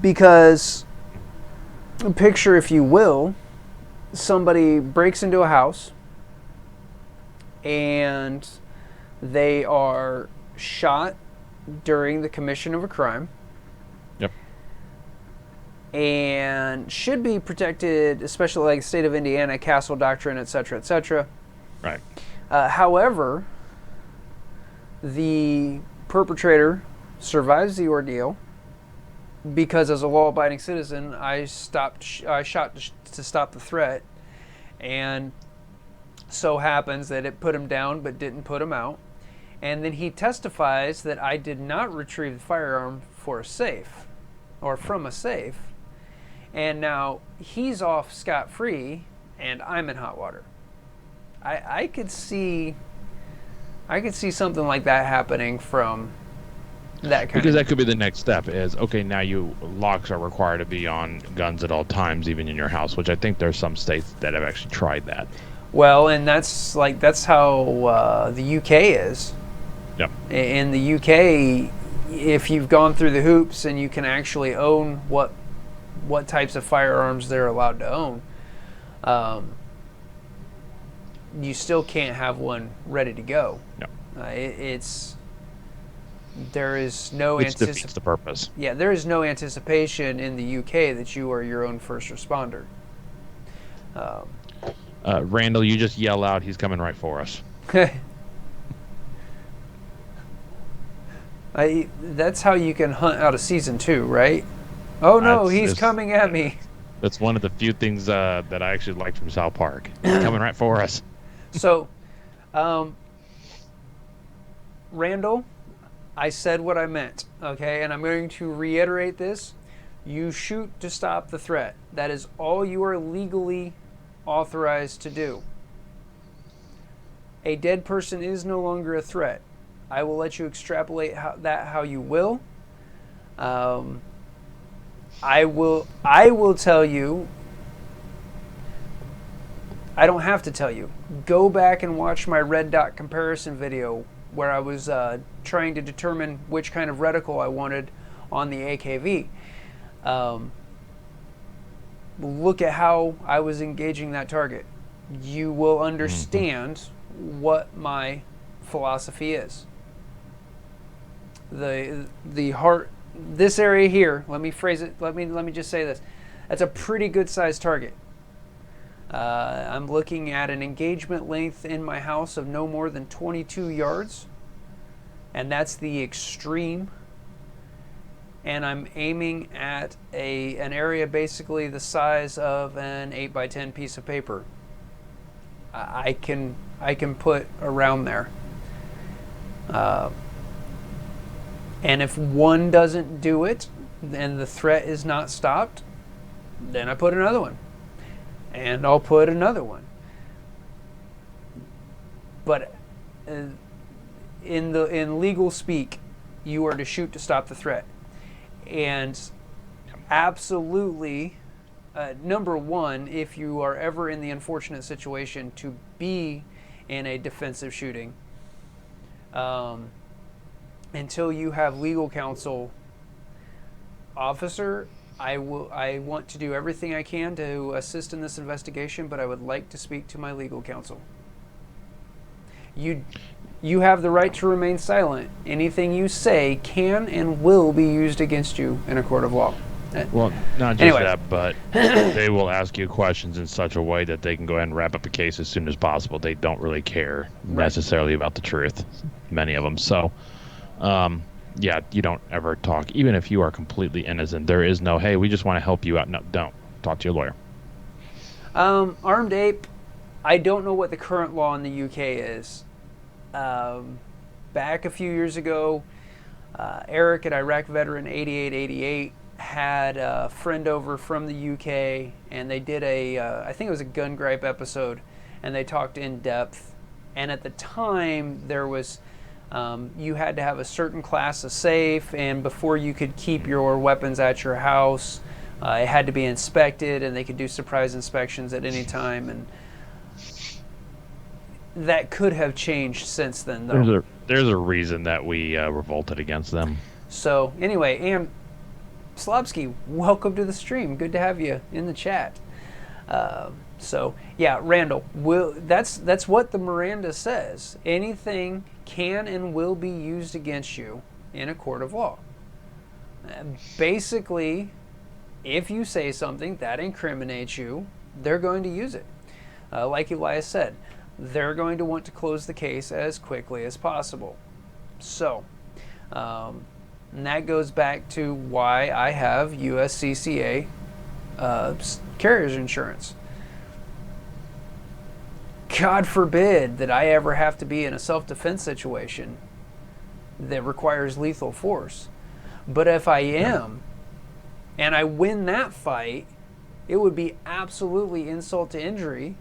because picture, if you will, somebody breaks into a house and they are shot during the commission of a crime. Yep. And should be protected, especially like the state of Indiana, castle doctrine, etc., etc. Right. However, the perpetrator survives the ordeal because, as a law-abiding citizen, I shot to stop the threat, and so happens that it put him down but didn't put him out. And then he testifies that I did not retrieve the firearm for a safe, or from a safe. And now he's off scot-free, and I'm in hot water. I could see something like that happening from that kind because that could be the next step. Is okay. Now locks are required to be on guns at all times, even in your house. Which I think there's some states that have actually tried that. Well, and that's how the UK is. Yep. In the UK, if you've gone through the hoops and you can actually own what types of firearms they're allowed to own, you still can't have one ready to go. No. There is no which defeats the purpose. Yeah, there is no anticipation in the UK that you are your own first responder. Randall, you just yell out, he's coming right for us. That's how you can hunt out a season 2, right? Oh no, he's coming at me. That's one of the few things that I actually liked from South Park. He's coming right for us. So, Randall, I said what I meant, okay? And I'm going to reiterate this. You shoot to stop the threat. That is all you are legally authorized to do. A dead person is no longer a threat. I will let you extrapolate how you will. I will tell you. I don't have to tell you. Go back and watch my red dot comparison video where I was trying to determine which kind of reticle I wanted on the AKV. Look at how I was engaging that target. You will understand what my philosophy is. The heart, this area here, let me phrase it, let me just say this. That's a pretty good sized target. I'm looking at an engagement length in my house of no more than 22 yards, and that's the extreme. And I'm aiming at an area basically the size of an 8x10 piece of paper. I can put around there. And if one doesn't do it, and the threat is not stopped, then I put another one. And I'll put another one. But in legal speak, you are to shoot to stop the threat. And absolutely, number one, if you are ever in the unfortunate situation to be in a defensive shooting, until you have legal counsel, Officer, I want to do everything I can to assist in this investigation, but I would like to speak to my legal counsel. You have the right to remain silent. Anything you say can and will be used against you in a court of law. Well, not just that, but they will ask you questions in such a way that they can go ahead and wrap up a case as soon as possible. They don't really care necessarily about the truth, many of them. So, yeah, you don't ever talk. Even if you are completely innocent, there is no, hey, we just want to help you out. No, don't. Talk to your lawyer. Armed ape, I don't know what the current law in the UK is. Back a few years ago, Eric, an Iraq veteran, 8888, had a friend over from the UK, and they did I think it was a gun gripe episode, and they talked in depth. And at the time, there was, you had to have a certain class of safe, and before you could keep your weapons at your house, it had to be inspected, and they could do surprise inspections at any time. And that could have changed since then, though. There's a reason that we revolted against them. So anyway, and Slobsky, welcome to the stream. Good to have you in the chat. So yeah, Randall, that's what the Miranda says. Anything can and will be used against you in a court of law. Basically, if you say something that incriminates you, they're going to use it. Like Elias said, they're going to want to close the case as quickly as possible. So, and that goes back to why I have USCCA carrier's insurance. God forbid that I ever have to be in a self-defense situation that requires lethal force. But if I am, and I win that fight, it would be absolutely insult to injury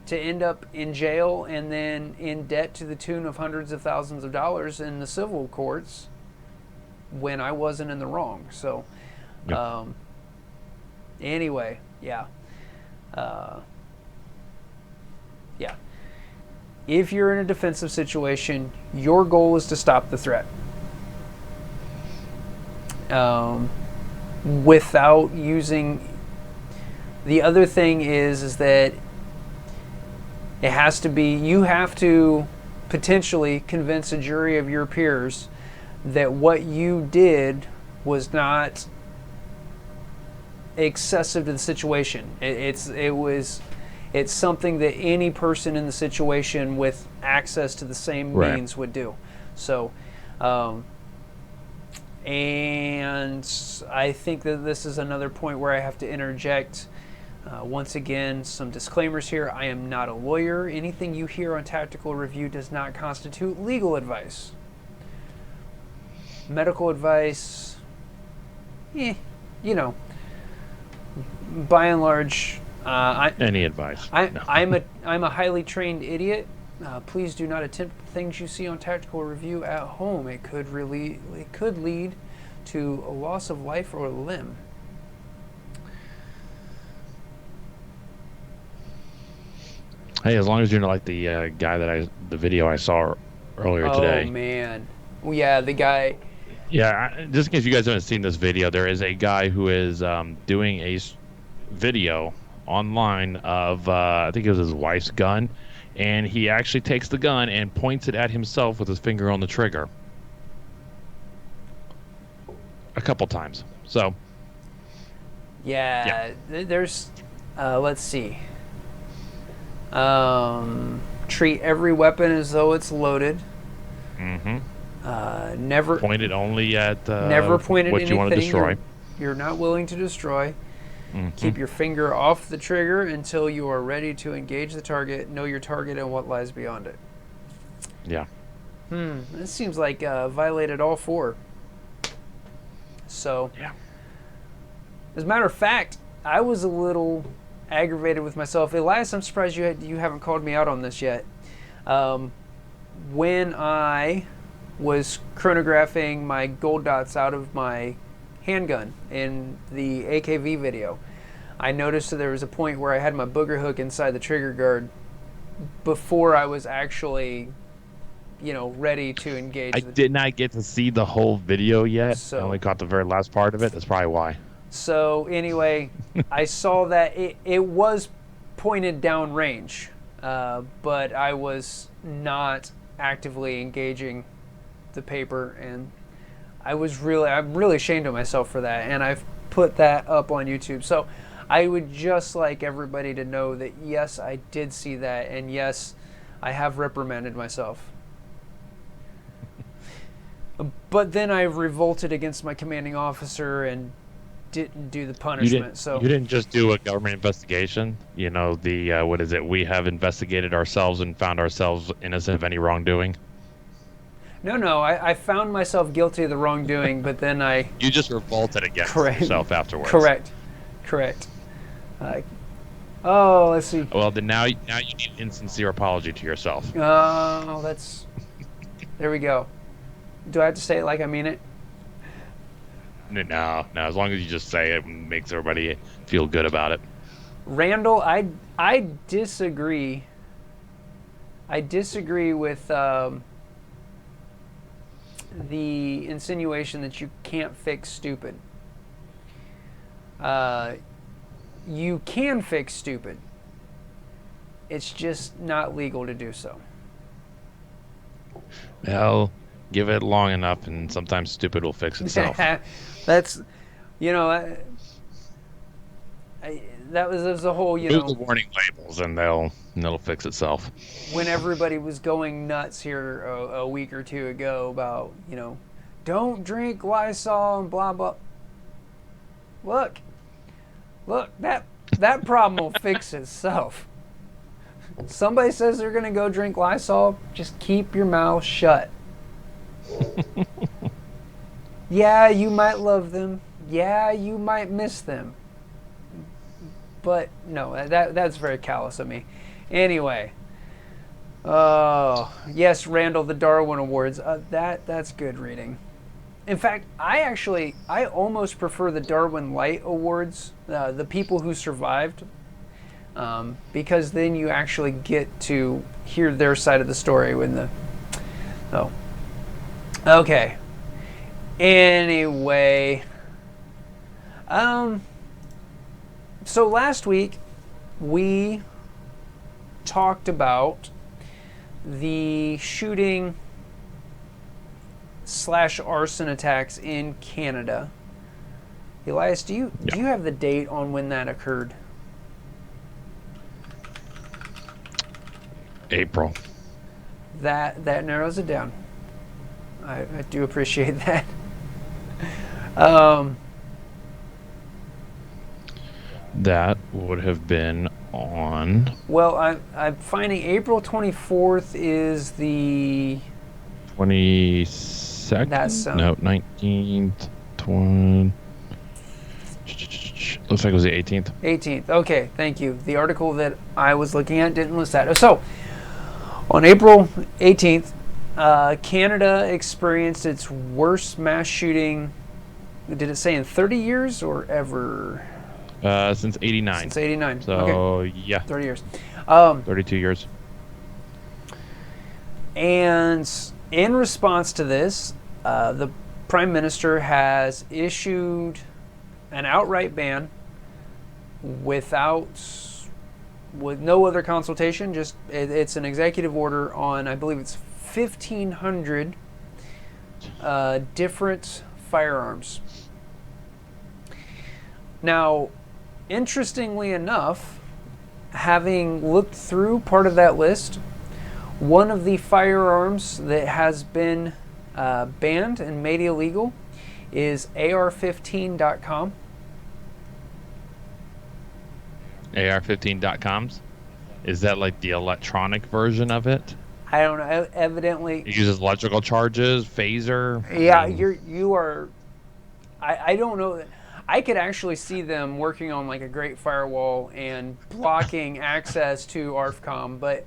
to end up in jail and then in debt to the tune of hundreds of thousands of dollars in the civil courts when I wasn't in the wrong. So, anyway, yeah. Yeah. If you're in a defensive situation, your goal is to stop the threat. Without using... The other thing is that it has to be, you have to potentially convince a jury of your peers that what you did was not excessive to the situation. It's something that any person in the situation with access to the same means would do. So, and I think that this is another point where I have to interject. Once again, some disclaimers here. I am not a lawyer. Anything you hear on Tactical Review does not constitute legal advice. Medical advice, you know, by and large, any advice. I'm a highly trained idiot. Please do not attempt the things you see on Tactical Review at home. It could lead to a loss of life or limb. Hey, as long as you're not like the guy the video I saw earlier today. Oh man, yeah, the guy. Yeah, just in case you guys haven't seen this video, there is a guy who is doing a video online of I think it was his wife's gun, and he actually takes the gun and points it at himself with his finger on the trigger a couple times. So yeah. There's let's see. Treat every weapon as though it's loaded. Never point it only at never point at what anything you want to destroy. You're not willing to destroy. Keep your finger off the trigger until you are ready to engage the target. Know your target and what lies beyond it. Yeah. This seems like violated all four. So, yeah. As a matter of fact, I was a little aggravated with myself. Elias, I'm surprised you haven't called me out on this yet. When I was chronographing my gold dots out of my handgun in the AKV video, I noticed that there was a point where I had my booger hook inside the trigger guard before I was actually ready to engage. I did not get to see the whole video yet. So, I only caught the very last part of it. That's probably why. So anyway, I saw that it was pointed down range, but I was not actively engaging the paper, and I'm really ashamed of myself for that, and I've put that up on YouTube. So I would just like everybody to know that yes, I did see that, and yes, I have reprimanded myself. But then I revolted against my commanding officer and didn't do the punishment. You didn't just do a government investigation. What is it? We have investigated ourselves and found ourselves innocent of any wrongdoing. No, I found myself guilty of the wrongdoing, but then You just revolted against yourself afterwards. Correct. Let's see. Well, then now you need insincere apology to yourself. There we go. Do I have to say it like I mean it? No. As long as you just say it, makes everybody feel good about it. Randall, I disagree. I disagree with the insinuation that you can't fix stupid. You can fix stupid. It's just not legal to do so. Well, give it long enough, and sometimes stupid will fix itself. That's, that was the whole, Move the warning labels, and it'll fix itself. When everybody was going nuts here a week or two ago about, don't drink Lysol and blah blah. Look, that problem will fix itself. Somebody says they're gonna go drink Lysol, just keep your mouth shut. Yeah, you might love them. Yeah, you might miss them. But no, that's very callous of me. Anyway, yes, Randall, the Darwin Awards. That's good reading. In fact, I almost prefer the Darwin Light Awards, the people who survived, because then you actually get to hear their side of the story okay. Anyway, so last week we talked about the shooting / arson attacks in Canada. Elias, do you have the date on when that occurred? April. That narrows it down. I do appreciate that. That would have been on... Well, I'm finding April 24th is the... 22nd? That's... No, 19th, 20... Looks like it was the 18th. 18th. Okay, thank you. The article that I was looking at didn't list that. So, on April 18th, Canada experienced its worst mass shooting. Did it say in 30 years or ever? Since 89. Since 89. So, okay. yeah. 30 years. 32 years. And in response to this, the Prime Minister has issued an outright ban with no other consultation. Just it's an executive order on, I believe it's 1,500 different firearms. Now, interestingly enough, having looked through part of that list, one of the firearms that has been banned and made illegal is AR-15.com. AR-15.coms? Is that like the electronic version of it? I don't know. Evidently, it uses electrical charges, phaser. Yeah, you are. I don't know. I could actually see them working on like a great firewall and blocking access to ARFCOM, but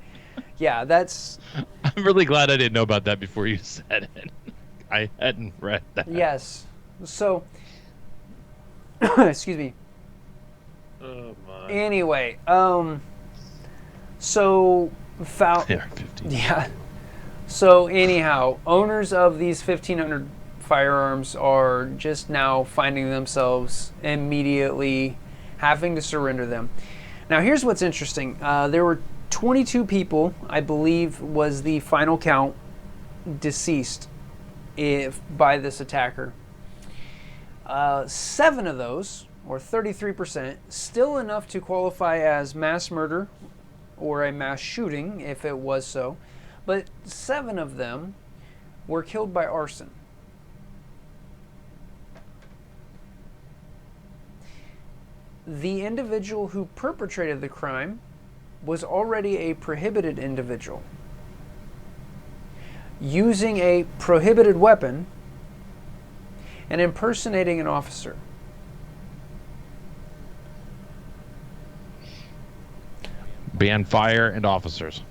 yeah, that's... I'm really glad I didn't know about that before you said it. I hadn't read that. Yes. So, excuse me. Oh my. Anyway, so AR-15. Yeah. So anyhow, owners of these 1,500 firearms are just now finding themselves immediately having to surrender them. Now here's what's interesting. There were 22 people, I believe was the final count, deceased by this attacker. 7 of those, or 33%, still enough to qualify as mass murder or a mass shooting if it was so, but 7 of them were killed by arson. The individual who perpetrated the crime was already a prohibited individual, using a prohibited weapon and impersonating an officer. Ban fire and officers.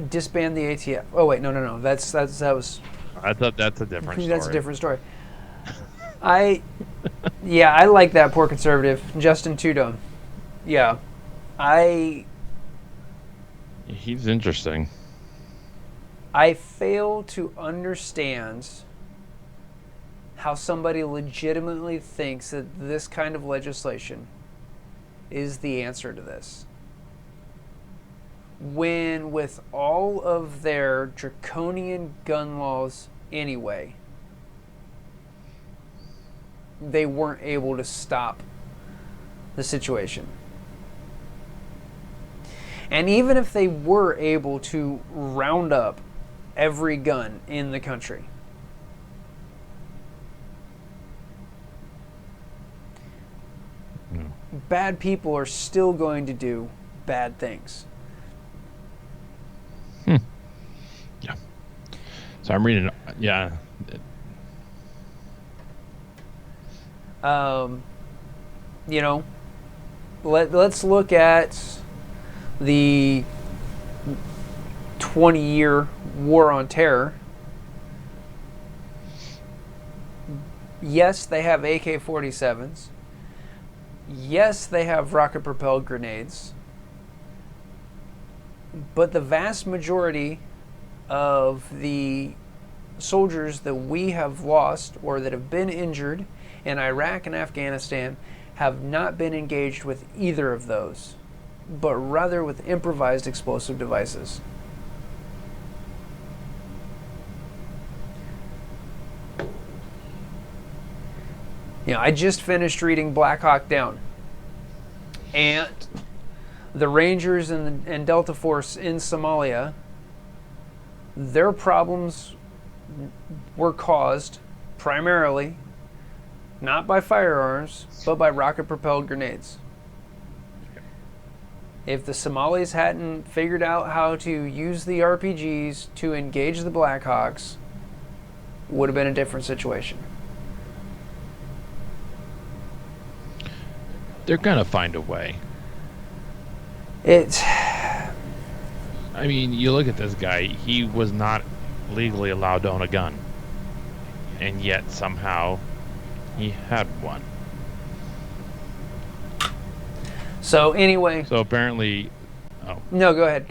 Disband the ATF. Oh wait, no. That was. I thought that's a different story. That's a different story. I like that poor conservative, Justin Trudeau. Yeah, He's interesting. I fail to understand how somebody legitimately thinks that this kind of legislation is the answer to this. When with all of their draconian gun laws anyway, they weren't able to stop the situation. And even if they were able to round up every gun in the country, bad people are still going to do bad things. Yeah. So I'm reading. Yeah. Let's look at the 20-year war on terror. Yes, they have AK-47s. Yes, they have rocket-propelled grenades. But the vast majority of the soldiers that we have lost or that have been injured in Iraq and Afghanistan have not been engaged with either of those, but rather with improvised explosive devices. I just finished reading Black Hawk Down, and the Rangers and Delta Force in Somalia, their problems were caused primarily not by firearms, but by rocket-propelled grenades. If the Somalis hadn't figured out how to use the RPGs to engage the Blackhawks, would have been a different situation. They're gonna find a way. I mean, you look at this guy, he was not legally allowed to own a gun. And yet, somehow, he had one. So, anyway. So, apparently... Oh. No, go ahead.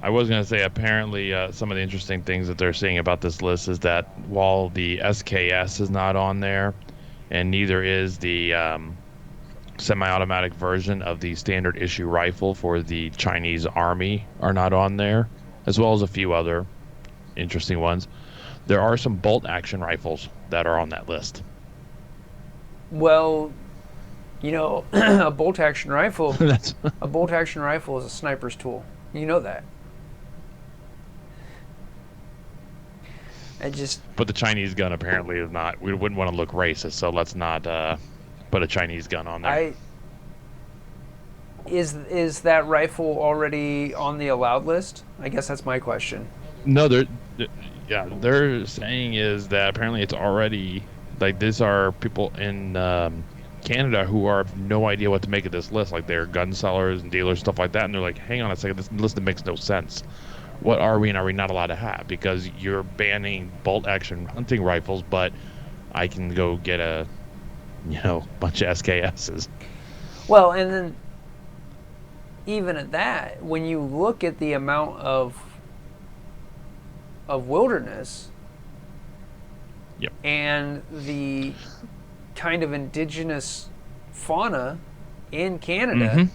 I was going to say, apparently, some of the interesting things that they're seeing about this list is that while the SKS is not on there, and neither is the semi-automatic version of the standard issue rifle for the Chinese Army are not on there, as well as a few other interesting ones. There are some bolt-action rifles that are on that list. Well, a bolt-action rifle. A bolt-action rifle is a sniper's tool. You know that. But the Chinese gun apparently is not. We wouldn't want to look racist, so let's not put a Chinese gun on there. Is that rifle already on the allowed list? I guess that's my question. No, they're saying is that apparently it's already, like, these are people in Canada who have no idea what to make of this list. Like, they're gun sellers and dealers, stuff like that, and they're like, hang on a second, this list makes no sense. What are we and are we not allowed to have? Because you're banning bolt-action hunting rifles, but I can go get a bunch of SKSs. Well, and then even at that, when you look at the amount of wilderness Yep. and the kind of indigenous fauna in Canada,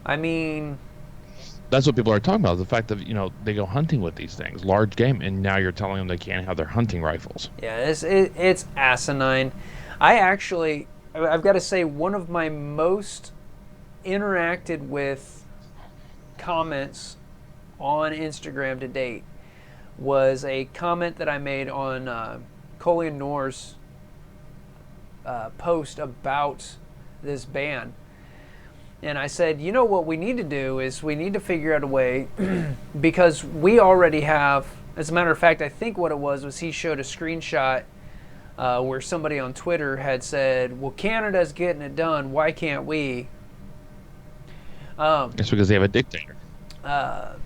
I mean, that's what people are talking about. The fact that, they go hunting with these things, large game, and now you're telling them they can't have their hunting rifles. yeah, it's asinine. I've got to say, one of my most interacted with comments on Instagram to date was a comment that I made on Colleen Nor's post about this ban. And I said, what we need to do is we need to figure out a way, because we already have, as a matter of fact, I think what it was he showed a screenshot where somebody on Twitter had said, well, Canada's getting it done, why can't we? It's because they have a dictator. Not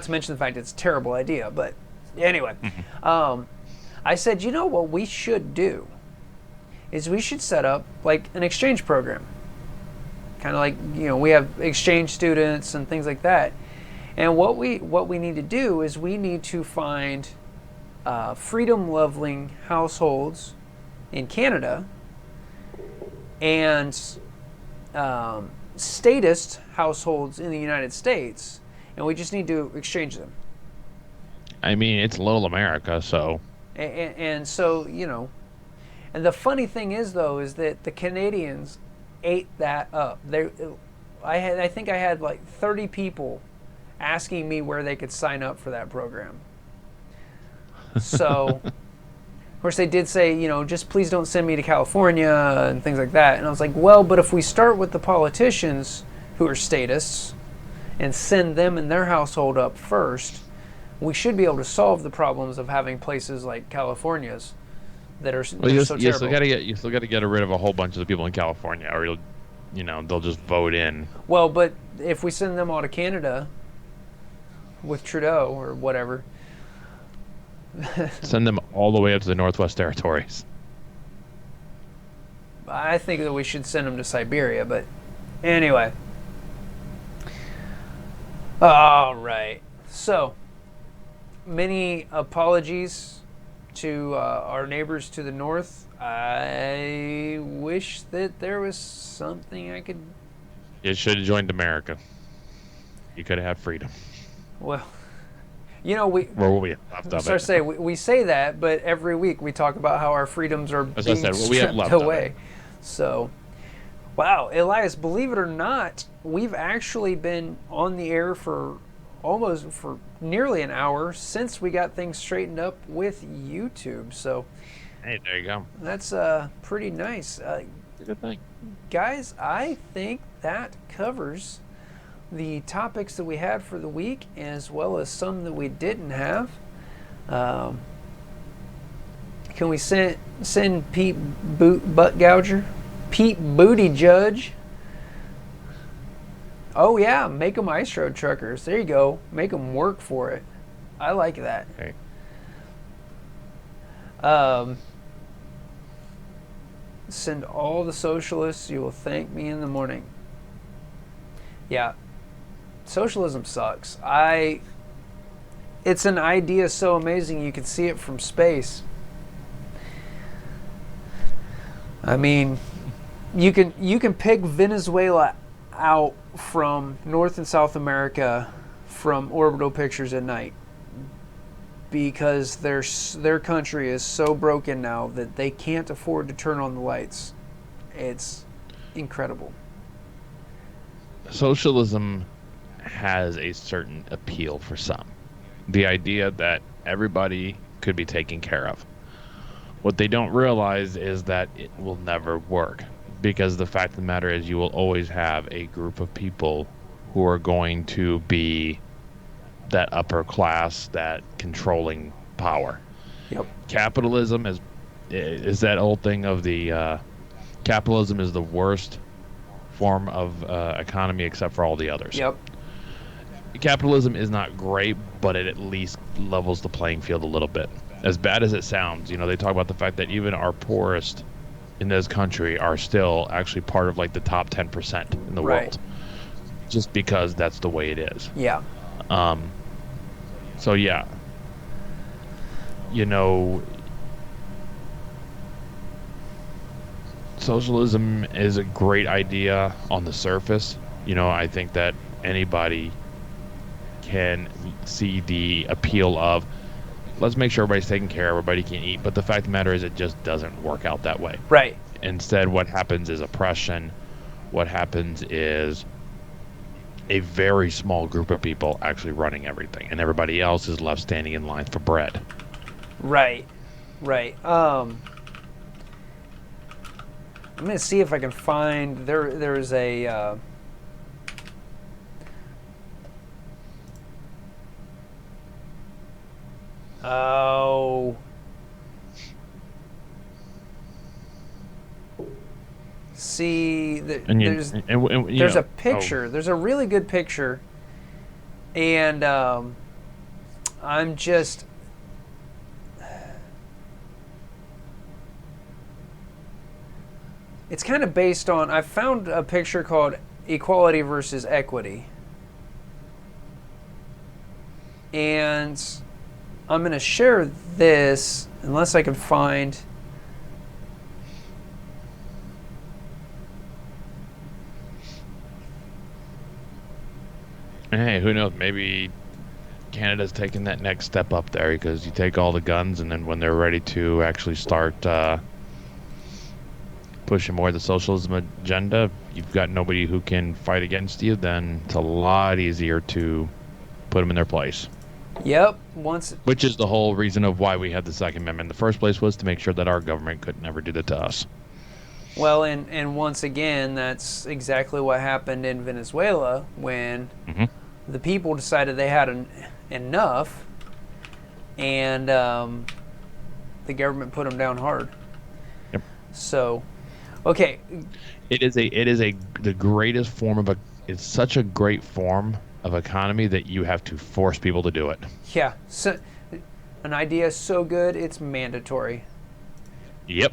to mention the fact it's a terrible idea, but anyway. I said, what we should do is we should set up like an exchange program. Kind of like, we have exchange students and things like that. And what we need to do is we need to find freedom-loving households in Canada and statist households in the United States, and we just need to exchange them. I mean, it's little America, so... And so, and the funny thing is, though, is that the Canadians ate that up. I think I had like 30 people asking me where they could sign up for that program. So, of course, they did say, just please don't send me to California and things like that. And I was like, well, but if we start with the politicians who are statists and send them and their household up first, we should be able to solve the problems of having places like California's that are so terrible. You still got to get rid of a whole bunch of the people in California, or they'll just vote in. Well, but if we send them all to Canada with Trudeau or whatever, send them all the way up to the Northwest Territories. I think that we should send them to Siberia. But anyway, all right. So, many apologies to our neighbors to the north. I wish that there was something I could... You should have joined America. You could have had freedom. Well, we say that, but every week we talk about how our freedoms are being stripped away. So, wow, Elias, believe it or not, we've actually been on the air for nearly an hour since we got things straightened up with YouTube. So, hey, there you go. That's pretty nice. Good thing. Guys, I think that covers the topics that we had for the week, as well as some that we didn't have. Can we send Pete Butt Gouger? Pete Booty Judge? Oh yeah, make them ice road truckers. There you go. Make them work for it. I like that. Hey. Send all the socialists. You will thank me in the morning. Yeah. Socialism sucks. It's an idea so amazing you can see it from space. I mean, you can pick Venezuela out from North and South America from orbital pictures at night, because their country is so broken now that they can't afford to turn on the lights. It's incredible. Socialism has a certain appeal for some. The idea that everybody could be taken care of. What they don't realize is that it will never work, because the fact of the matter is you will always have a group of people who are going to be that upper class, that controlling power. Yep. Capitalism is that old thing of the capitalism is the worst form of economy except for all the others. Yep. Capitalism is not great, but it at least levels the playing field a little bit. As bad as it sounds, they talk about the fact that even our poorest in this country are still actually part of like the top 10% in the world. just because that's the way it is. Yeah. So yeah, you know, socialism is a great idea on the surface. You know, I think that anybody can see the appeal of, let's make sure everybody's taken care of, everybody can eat. But the fact of the matter is, it just doesn't work out that way. Right. Instead, what happens is oppression. What happens is a very small group of people actually running everything, and everybody else is left standing in line for bread. Right. Right. I'm gonna see if I can find there's a oh. See, there's a picture. Oh. There's a really good picture, and I'm just. It's kind of based on. I found a picture called Equality versus Equity, and I'm going to share this unless I can find. Hey, who knows? Maybe Canada's taking that next step up there, because you take all the guns, and then when they're ready to actually start pushing more of the socialism agenda, you've got nobody who can fight against you. Then it's a lot easier to put them in their place. Yep. Which is the whole reason of why we had the Second Amendment in the first place, was to make sure that our government could never do that to us. Well, and once again, that's exactly what happened in Venezuela when the people decided they had enough, and the government put them down hard. Yep. So, okay. It is the greatest form of it's such a great form of economy that you have to force people to do it. Yeah. So, an idea is so good, it's mandatory. Yep.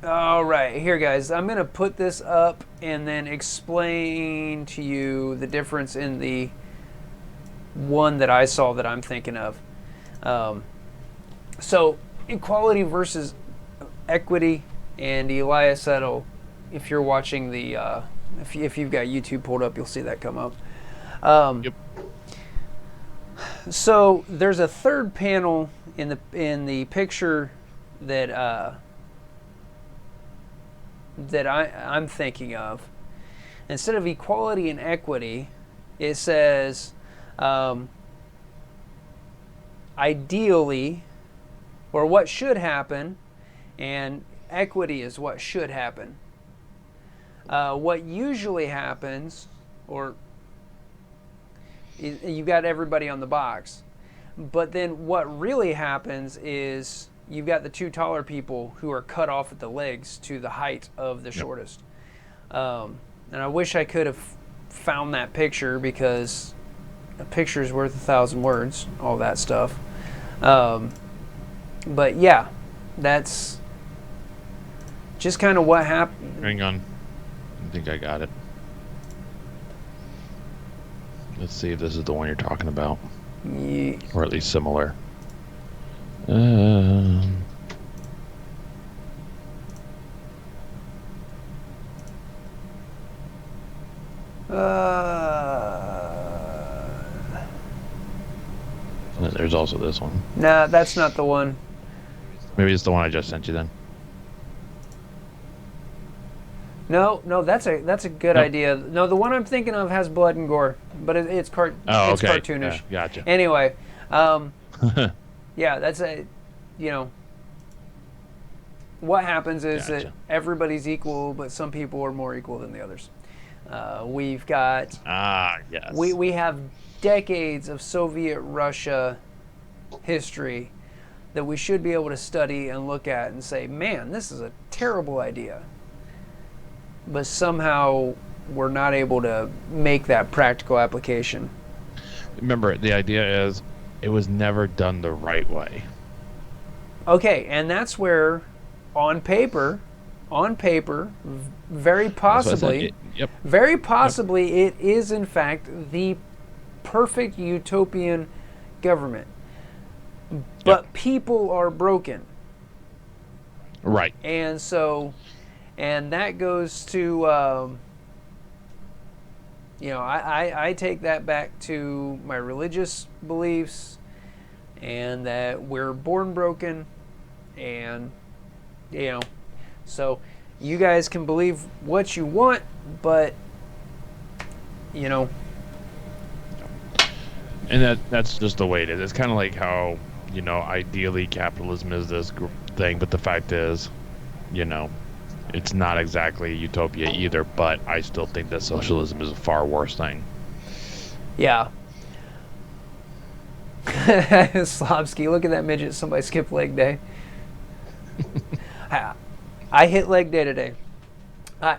All right, here, guys. I'm going to put this up and then explain to you the difference in the one that I saw that I'm thinking of. So, equality versus equity, and Elias said, if you're watching the, if you've got YouTube pulled up, you'll see that come up. Yep. So, there's a third panel in the picture that I'm thinking of. Instead of equality and equity, it says ideally, or what should happen, and equity is what should happen. What usually happens, or you got everybody on the box, but then what really happens is you've got the two taller people who are cut off at the legs to the height of the shortest. And I wish I could have found that picture, because a picture is worth 1,000 words, all that stuff. But yeah, that's just kind of what happened. Hang on. I think I got it. Let's see if this is the one you're talking about. Yeah. Or at least similar. There's also this one. Nah, that's not the one. Maybe it's the one I just sent you then. No, that's a good idea. No, the one I'm thinking of has blood and gore, but it's cartoonish. Yeah, gotcha. Anyway, yeah, that's what happens is that everybody's equal, but some people are more equal than the others. We've got yes. We have decades of Soviet Russia history that we should be able to study and look at and say, man, this is a terrible idea. But somehow we're not able to make that practical application. Remember, the idea is it was never done the right way. Okay, and that's where on paper, very possibly, Yep. very possibly, it is in fact the perfect utopian government. But people are broken. Right. And so, and that goes to, I take that back to my religious beliefs, and that we're born broken, and, so you guys can believe what you want, but, And that's just the way it is. It's kind of like how, ideally capitalism is this thing, but the fact is, it's not exactly utopia either, but I still think that socialism is a far worse thing. Yeah. Slobsky, look at that midget. Somebody skipped leg day. I hit leg day today.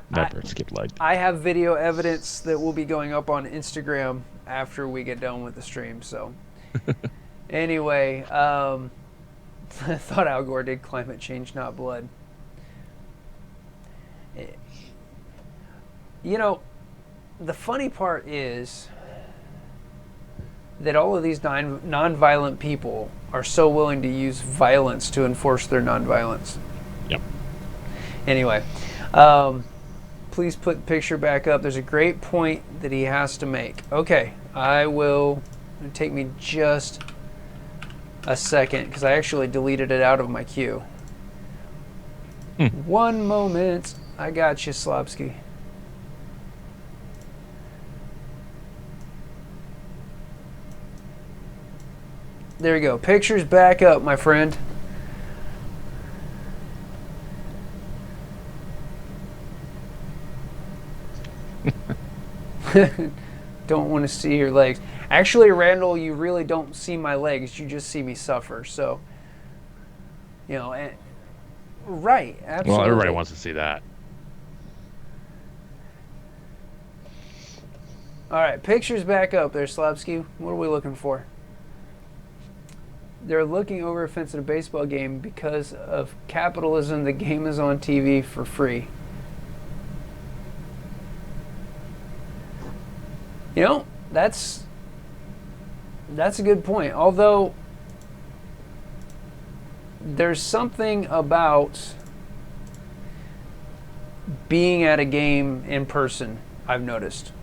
Never skip leg day. I have video evidence that will be going up on Instagram after we get done with the stream. So, anyway, I thought Al Gore did climate change, not blood. The funny part is that all of these non-violent people are so willing to use violence to enforce their non-violence. Yep. Anyway, please put the picture back up. There's a great point that he has to make. Okay, I will. It'll take me just a second because I actually deleted it out of my queue. One moment. I got you, Slobsky. There you go. Picture's back up, my friend. Don't want to see your legs. Actually, Randall, you really don't see my legs. You just see me suffer. So, right, absolutely. Well, everybody wants to see that. All right, picture's back up there, Slobsky. What are we looking for? They're looking over a fence at a baseball game because of capitalism. The game is on TV for free. That's a good point. Although there's something about being at a game in person, I've noticed,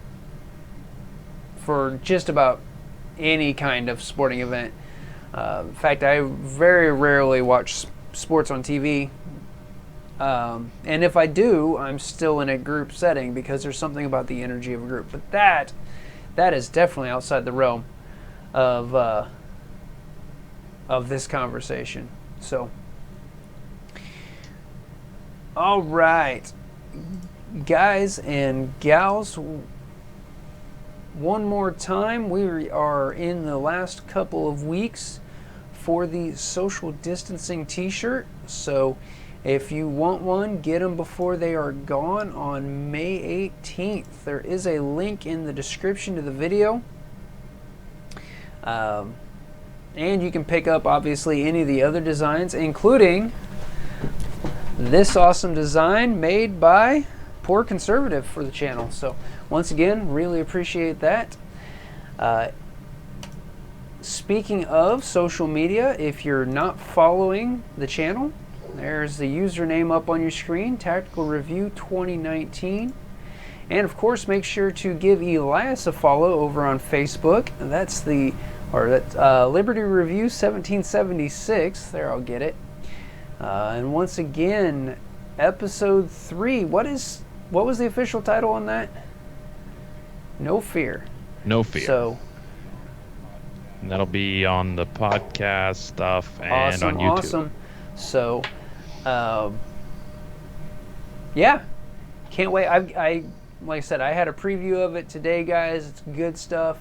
for just about any kind of sporting event. In fact, I very rarely watch sports on TV. And if I do, I'm still in a group setting because there's something about the energy of a group. But that is definitely outside the realm of this conversation. So, all right, guys and gals, one more time, we are in the last couple of weeks for the social distancing t-shirt. So if you want one, get them before they are gone on May 18th. There is a link in the description to the video. And you can pick up, obviously, any of the other designs, including this awesome design made by Poor Conservative for the channel. So once again, really appreciate that. Speaking of social media, if you're not following the channel, there's the username up on your screen, Tactical Review 2019. And of course, make sure to give Elias a follow over on Facebook. That's Liberty Review 1776. There, I'll get it. And once again, episode 3. What was the official title on that? No Fear. No Fear. So, and that'll be on the podcast stuff and on YouTube. Awesome. So, yeah, can't wait. I like I said, I had a preview of it today, guys. It's good stuff.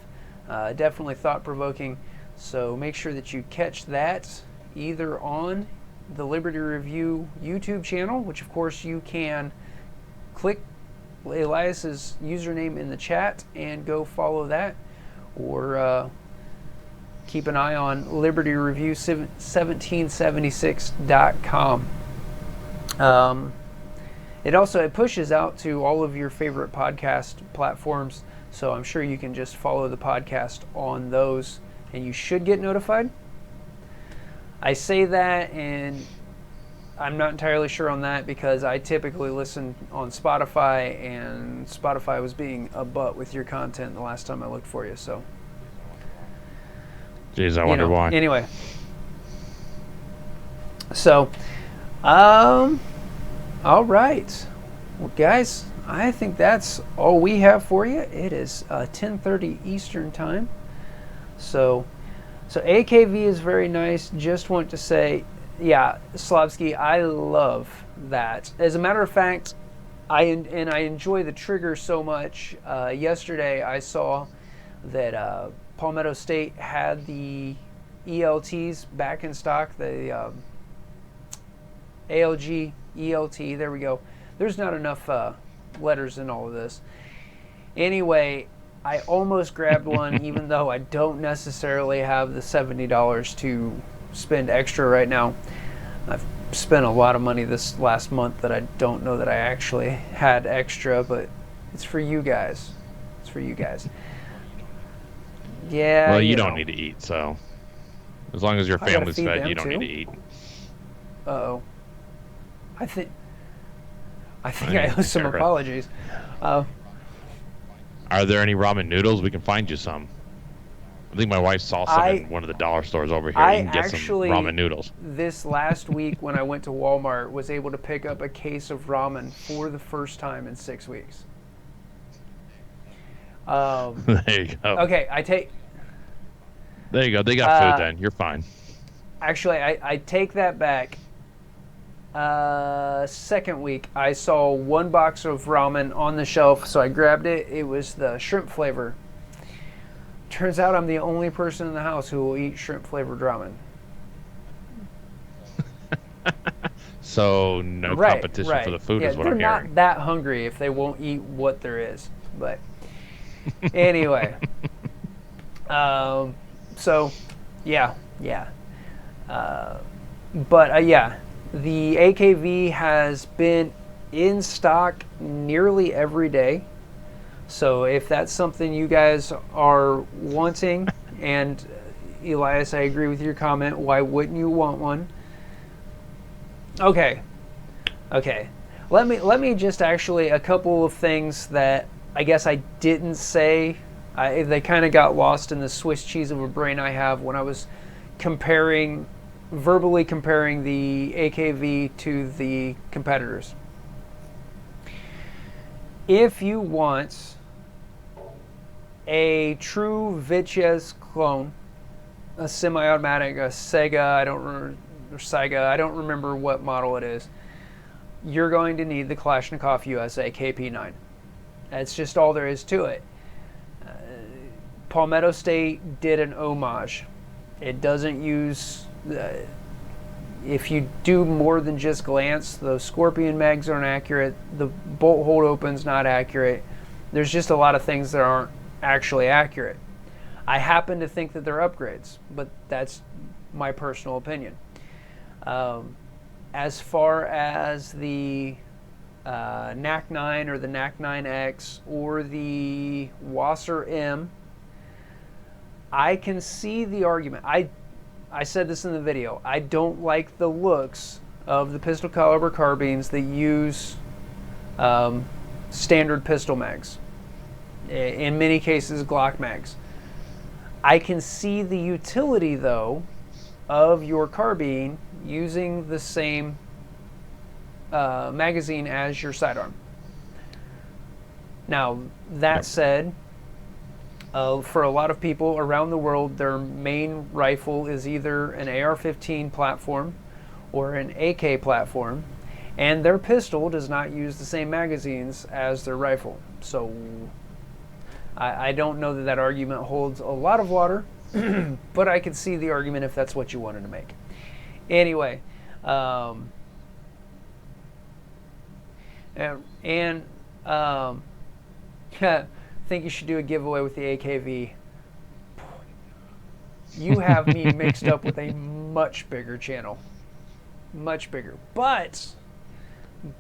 Definitely thought-provoking. So make sure that you catch that either on the Liberty Review YouTube channel, which of course you can click Elias's username in the chat and go follow that, or keep an eye on LibertyReview1776.com. it pushes out to all of your favorite podcast platforms. So I'm sure you can just follow the podcast on those, and you should get notified. I say that, and I'm not entirely sure on that because I typically listen on Spotify, and Spotify was being a butt with your content the last time I looked for you. So, jeez, I wonder why. Anyway, so, all right, well, guys, I think that's all we have for you. It is 10:30 Eastern time, so AKV is very nice. Just want to say, yeah, Slavsky, I love that. As a matter of fact, I enjoy the trigger so much. Yesterday, I saw that Palmetto State had the ELTs back in stock. The ALG, ELT. There we go. There's not enough letters in all of this. Anyway, I almost grabbed one, even though I don't necessarily have the $70 to spend extra right now. I've spent a lot of money this last month that I don't know that I actually had extra, but it's for you guys. It's for you guys. Yeah. Well, you don't need to eat, so as long as your family's fed, you don't need to eat. Uh-oh. I think I owe some apologies. Are there any ramen noodles? We can find you some. I think my wife saw some in one of the dollar stores over here. You can get some ramen noodles. This last week when I went to Walmart, was able to pick up a case of ramen for the first time in 6 weeks. There you go. Okay, There you go. They got food then. You're fine. Actually, I take that back. Second week, I saw one box of ramen on the shelf, so I grabbed it. It was the shrimp flavor. Turns out I'm the only person in the house who will eat shrimp flavored ramen. So no competition for the food is what I'm hearing. They're not that hungry if they won't eat what there is. But anyway, so yeah. The AKV has been in stock nearly every day. So if that's something you guys are wanting, and Elias, I agree with your comment, why wouldn't you want one? Okay. Let me just actually, a couple of things that I guess I didn't say. They kind of got lost in the Swiss cheese of a brain I have when I was verbally comparing the AKV to the competitors. If you want a true Vitesse clone, a semi-automatic, a Sega, I don't remember what model it is, you're going to need the Kalashnikov USA KP9. That's just all there is to it. Palmetto State did an homage. It doesn't use... if you do more than just glance, the Scorpion mags aren't accurate, the bolt hold open's not accurate. There's just a lot of things that aren't actually accurate. I happen to think that they're upgrades, but that's my personal opinion. As far as the NAC9 or the NAC9X or the Wasser M, I can see the argument. I said this in the video. I don't like the looks of the pistol caliber carbines that use standard pistol mags. In many cases, Glock mags. I can see the utility, though, of your carbine using the same magazine as your sidearm. Now, that said, for a lot of people around the world, their main rifle is either an AR-15 platform or an AK platform, and their pistol does not use the same magazines as their rifle. So I don't know that argument holds a lot of water, but I could see the argument if that's what you wanted to make. Anyway, I think you should do a giveaway with the AKV. You have me mixed up with a much bigger channel. Much bigger. But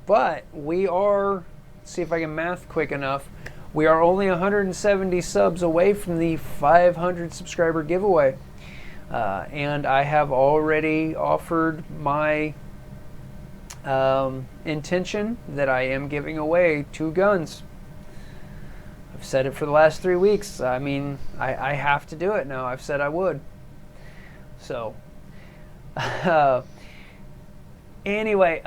But we are, see if I can math quick enough, we are only 170 subs away from the 500 subscriber giveaway. And I have already offered my intention that I am giving away 2 guns. I've said it for the last 3 weeks. I mean, I have to do it now. I've said I would. So, anyway,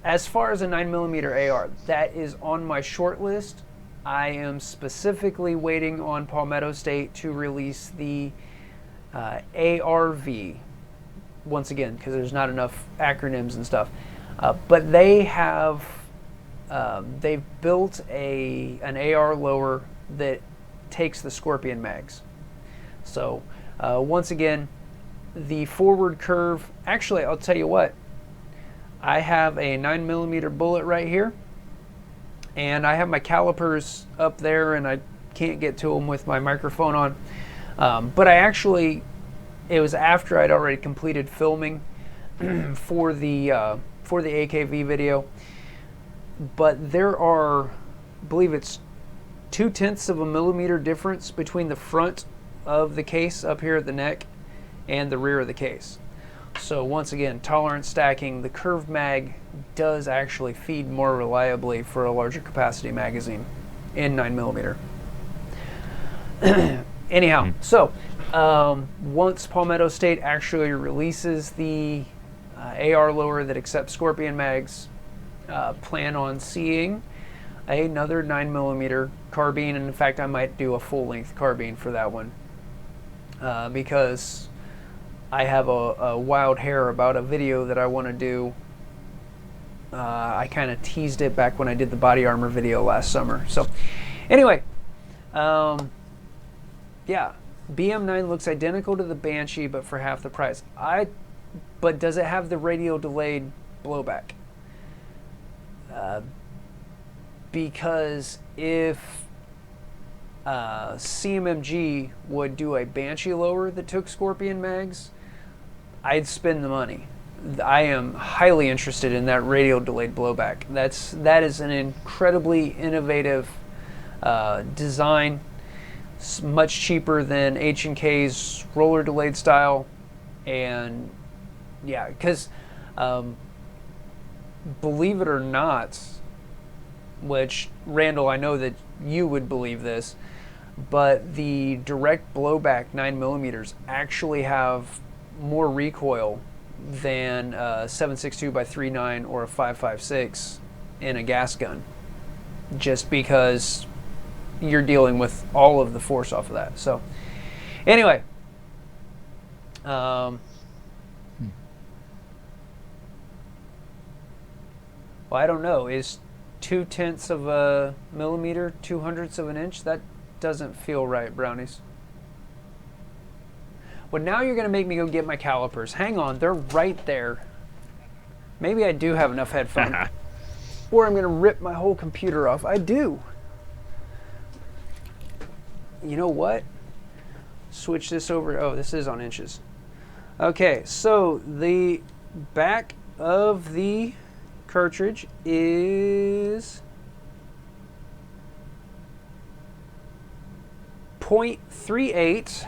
as far as a 9mm AR, that is on my short list. I am specifically waiting on Palmetto State to release the ARV, once again, because there's not enough acronyms and stuff. But they have, they've built an AR lower that takes the Scorpion mags. So, once again, the forward curve, actually, I'll tell you what, I have a 9mm bullet right here, and I have my calipers up there, and I can't get to them with my microphone on. But I actually, it was after I'd already completed filming for the AKV video. But there are, I believe it's 0.2 of a millimeter difference between the front of the case up here at the neck and the rear of the case. So once again, tolerance stacking, the curved mag does actually feed more reliably for a larger capacity magazine in 9mm. Anyhow, so once Palmetto State actually releases the AR lower that accepts Scorpion mags, plan on seeing another 9mm carbine, and in fact I might do a full-length carbine for that one, because I have a wild hair about a video that I want to do. I kind of teased it back when I did the body armor video last summer. So anyway, yeah, BM9 looks identical to the Banshee but for half the price. But does it have the radial delayed blowback? Because if CMMG would do a Banshee lower that took Scorpion mags, I'd spend the money. I am highly interested in that radial delayed blowback. That is an incredibly innovative design. It's much cheaper than H&K's roller delayed style, and yeah, because believe it or not, which Randall, I know that you would believe this, but the direct blowback 9mm actually have more recoil than a 7.62 by 3.9 or a 5.56 in a gas gun, just because you're dealing with all of the force off of that. So anyway, well, I don't know, is 0.2 of a millimeter 0.02 of an inch? That doesn't feel right, Brownies. Well, now you're going to make me go get my calipers. Hang on, they're right there. Maybe I do have enough headphones. Or I'm going to rip my whole computer off. I do. You know what? Switch this over. Oh, this is on inches. Okay, so the back of the cartridge is 0.38.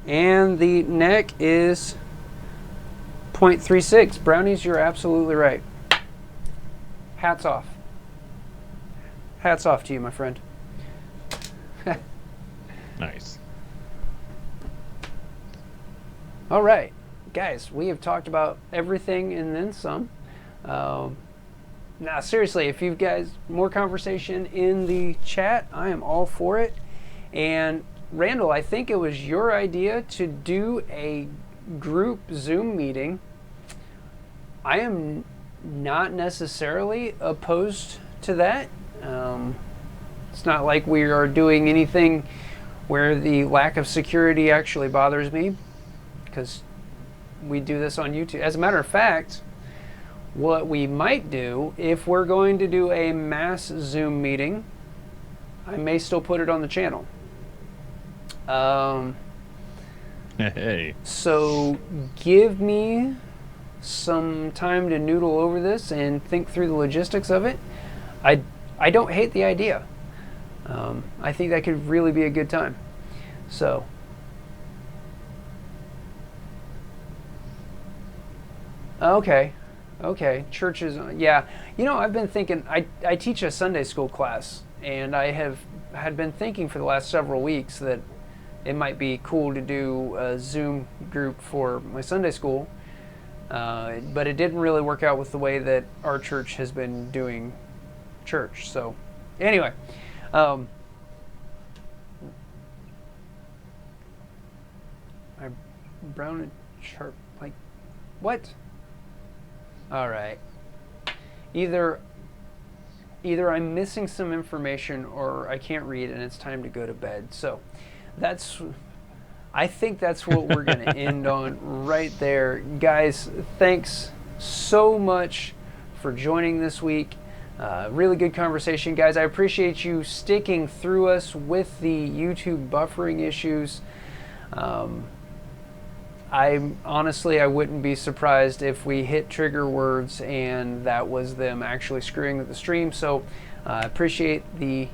And the neck is 0.36. Brownies, you're absolutely right. Hats off. Hats off to you, my friend. Nice. All right, guys, we have talked about everything and then some. Now, seriously, if you guys more conversation in the chat, I am all for it. And Randall, I think it was your idea to do a group Zoom meeting. I am not necessarily opposed to that. It's not like we are doing anything where the lack of security actually bothers me, because we do this on YouTube. As a matter of fact, what we might do, if we're going to do a mass Zoom meeting, I may still put it on the channel. Hey. So give me some time to noodle over this and think through the logistics of it. I don't hate the idea. I think that could really be a good time. So, okay, churches, yeah. I've been thinking, I teach a Sunday school class, and I had been thinking for the last several weeks that it might be cool to do a Zoom group for my Sunday school, but it didn't really work out with the way that our church has been doing church. So, anyway, I brown and sharp, like, what? All right. Either I'm missing some information or I can't read and it's time to go to bed. So I think that's what we're going to end on right there. Guys, thanks so much for joining this week. Really good conversation, guys. I appreciate you sticking through us with the YouTube buffering issues. I wouldn't be surprised if we hit trigger words and that was them actually screwing with the stream. So I appreciate the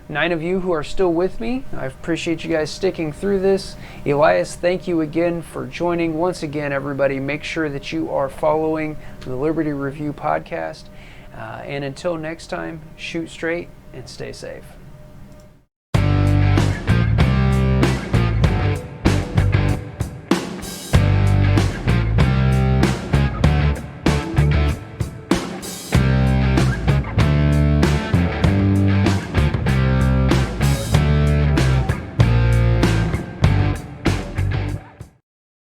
9 of you who are still with me. I appreciate you guys sticking through this. Elias, thank you again for joining. Once again, everybody, make sure that you are following the Liberty Review podcast. And until next time, shoot straight and stay safe.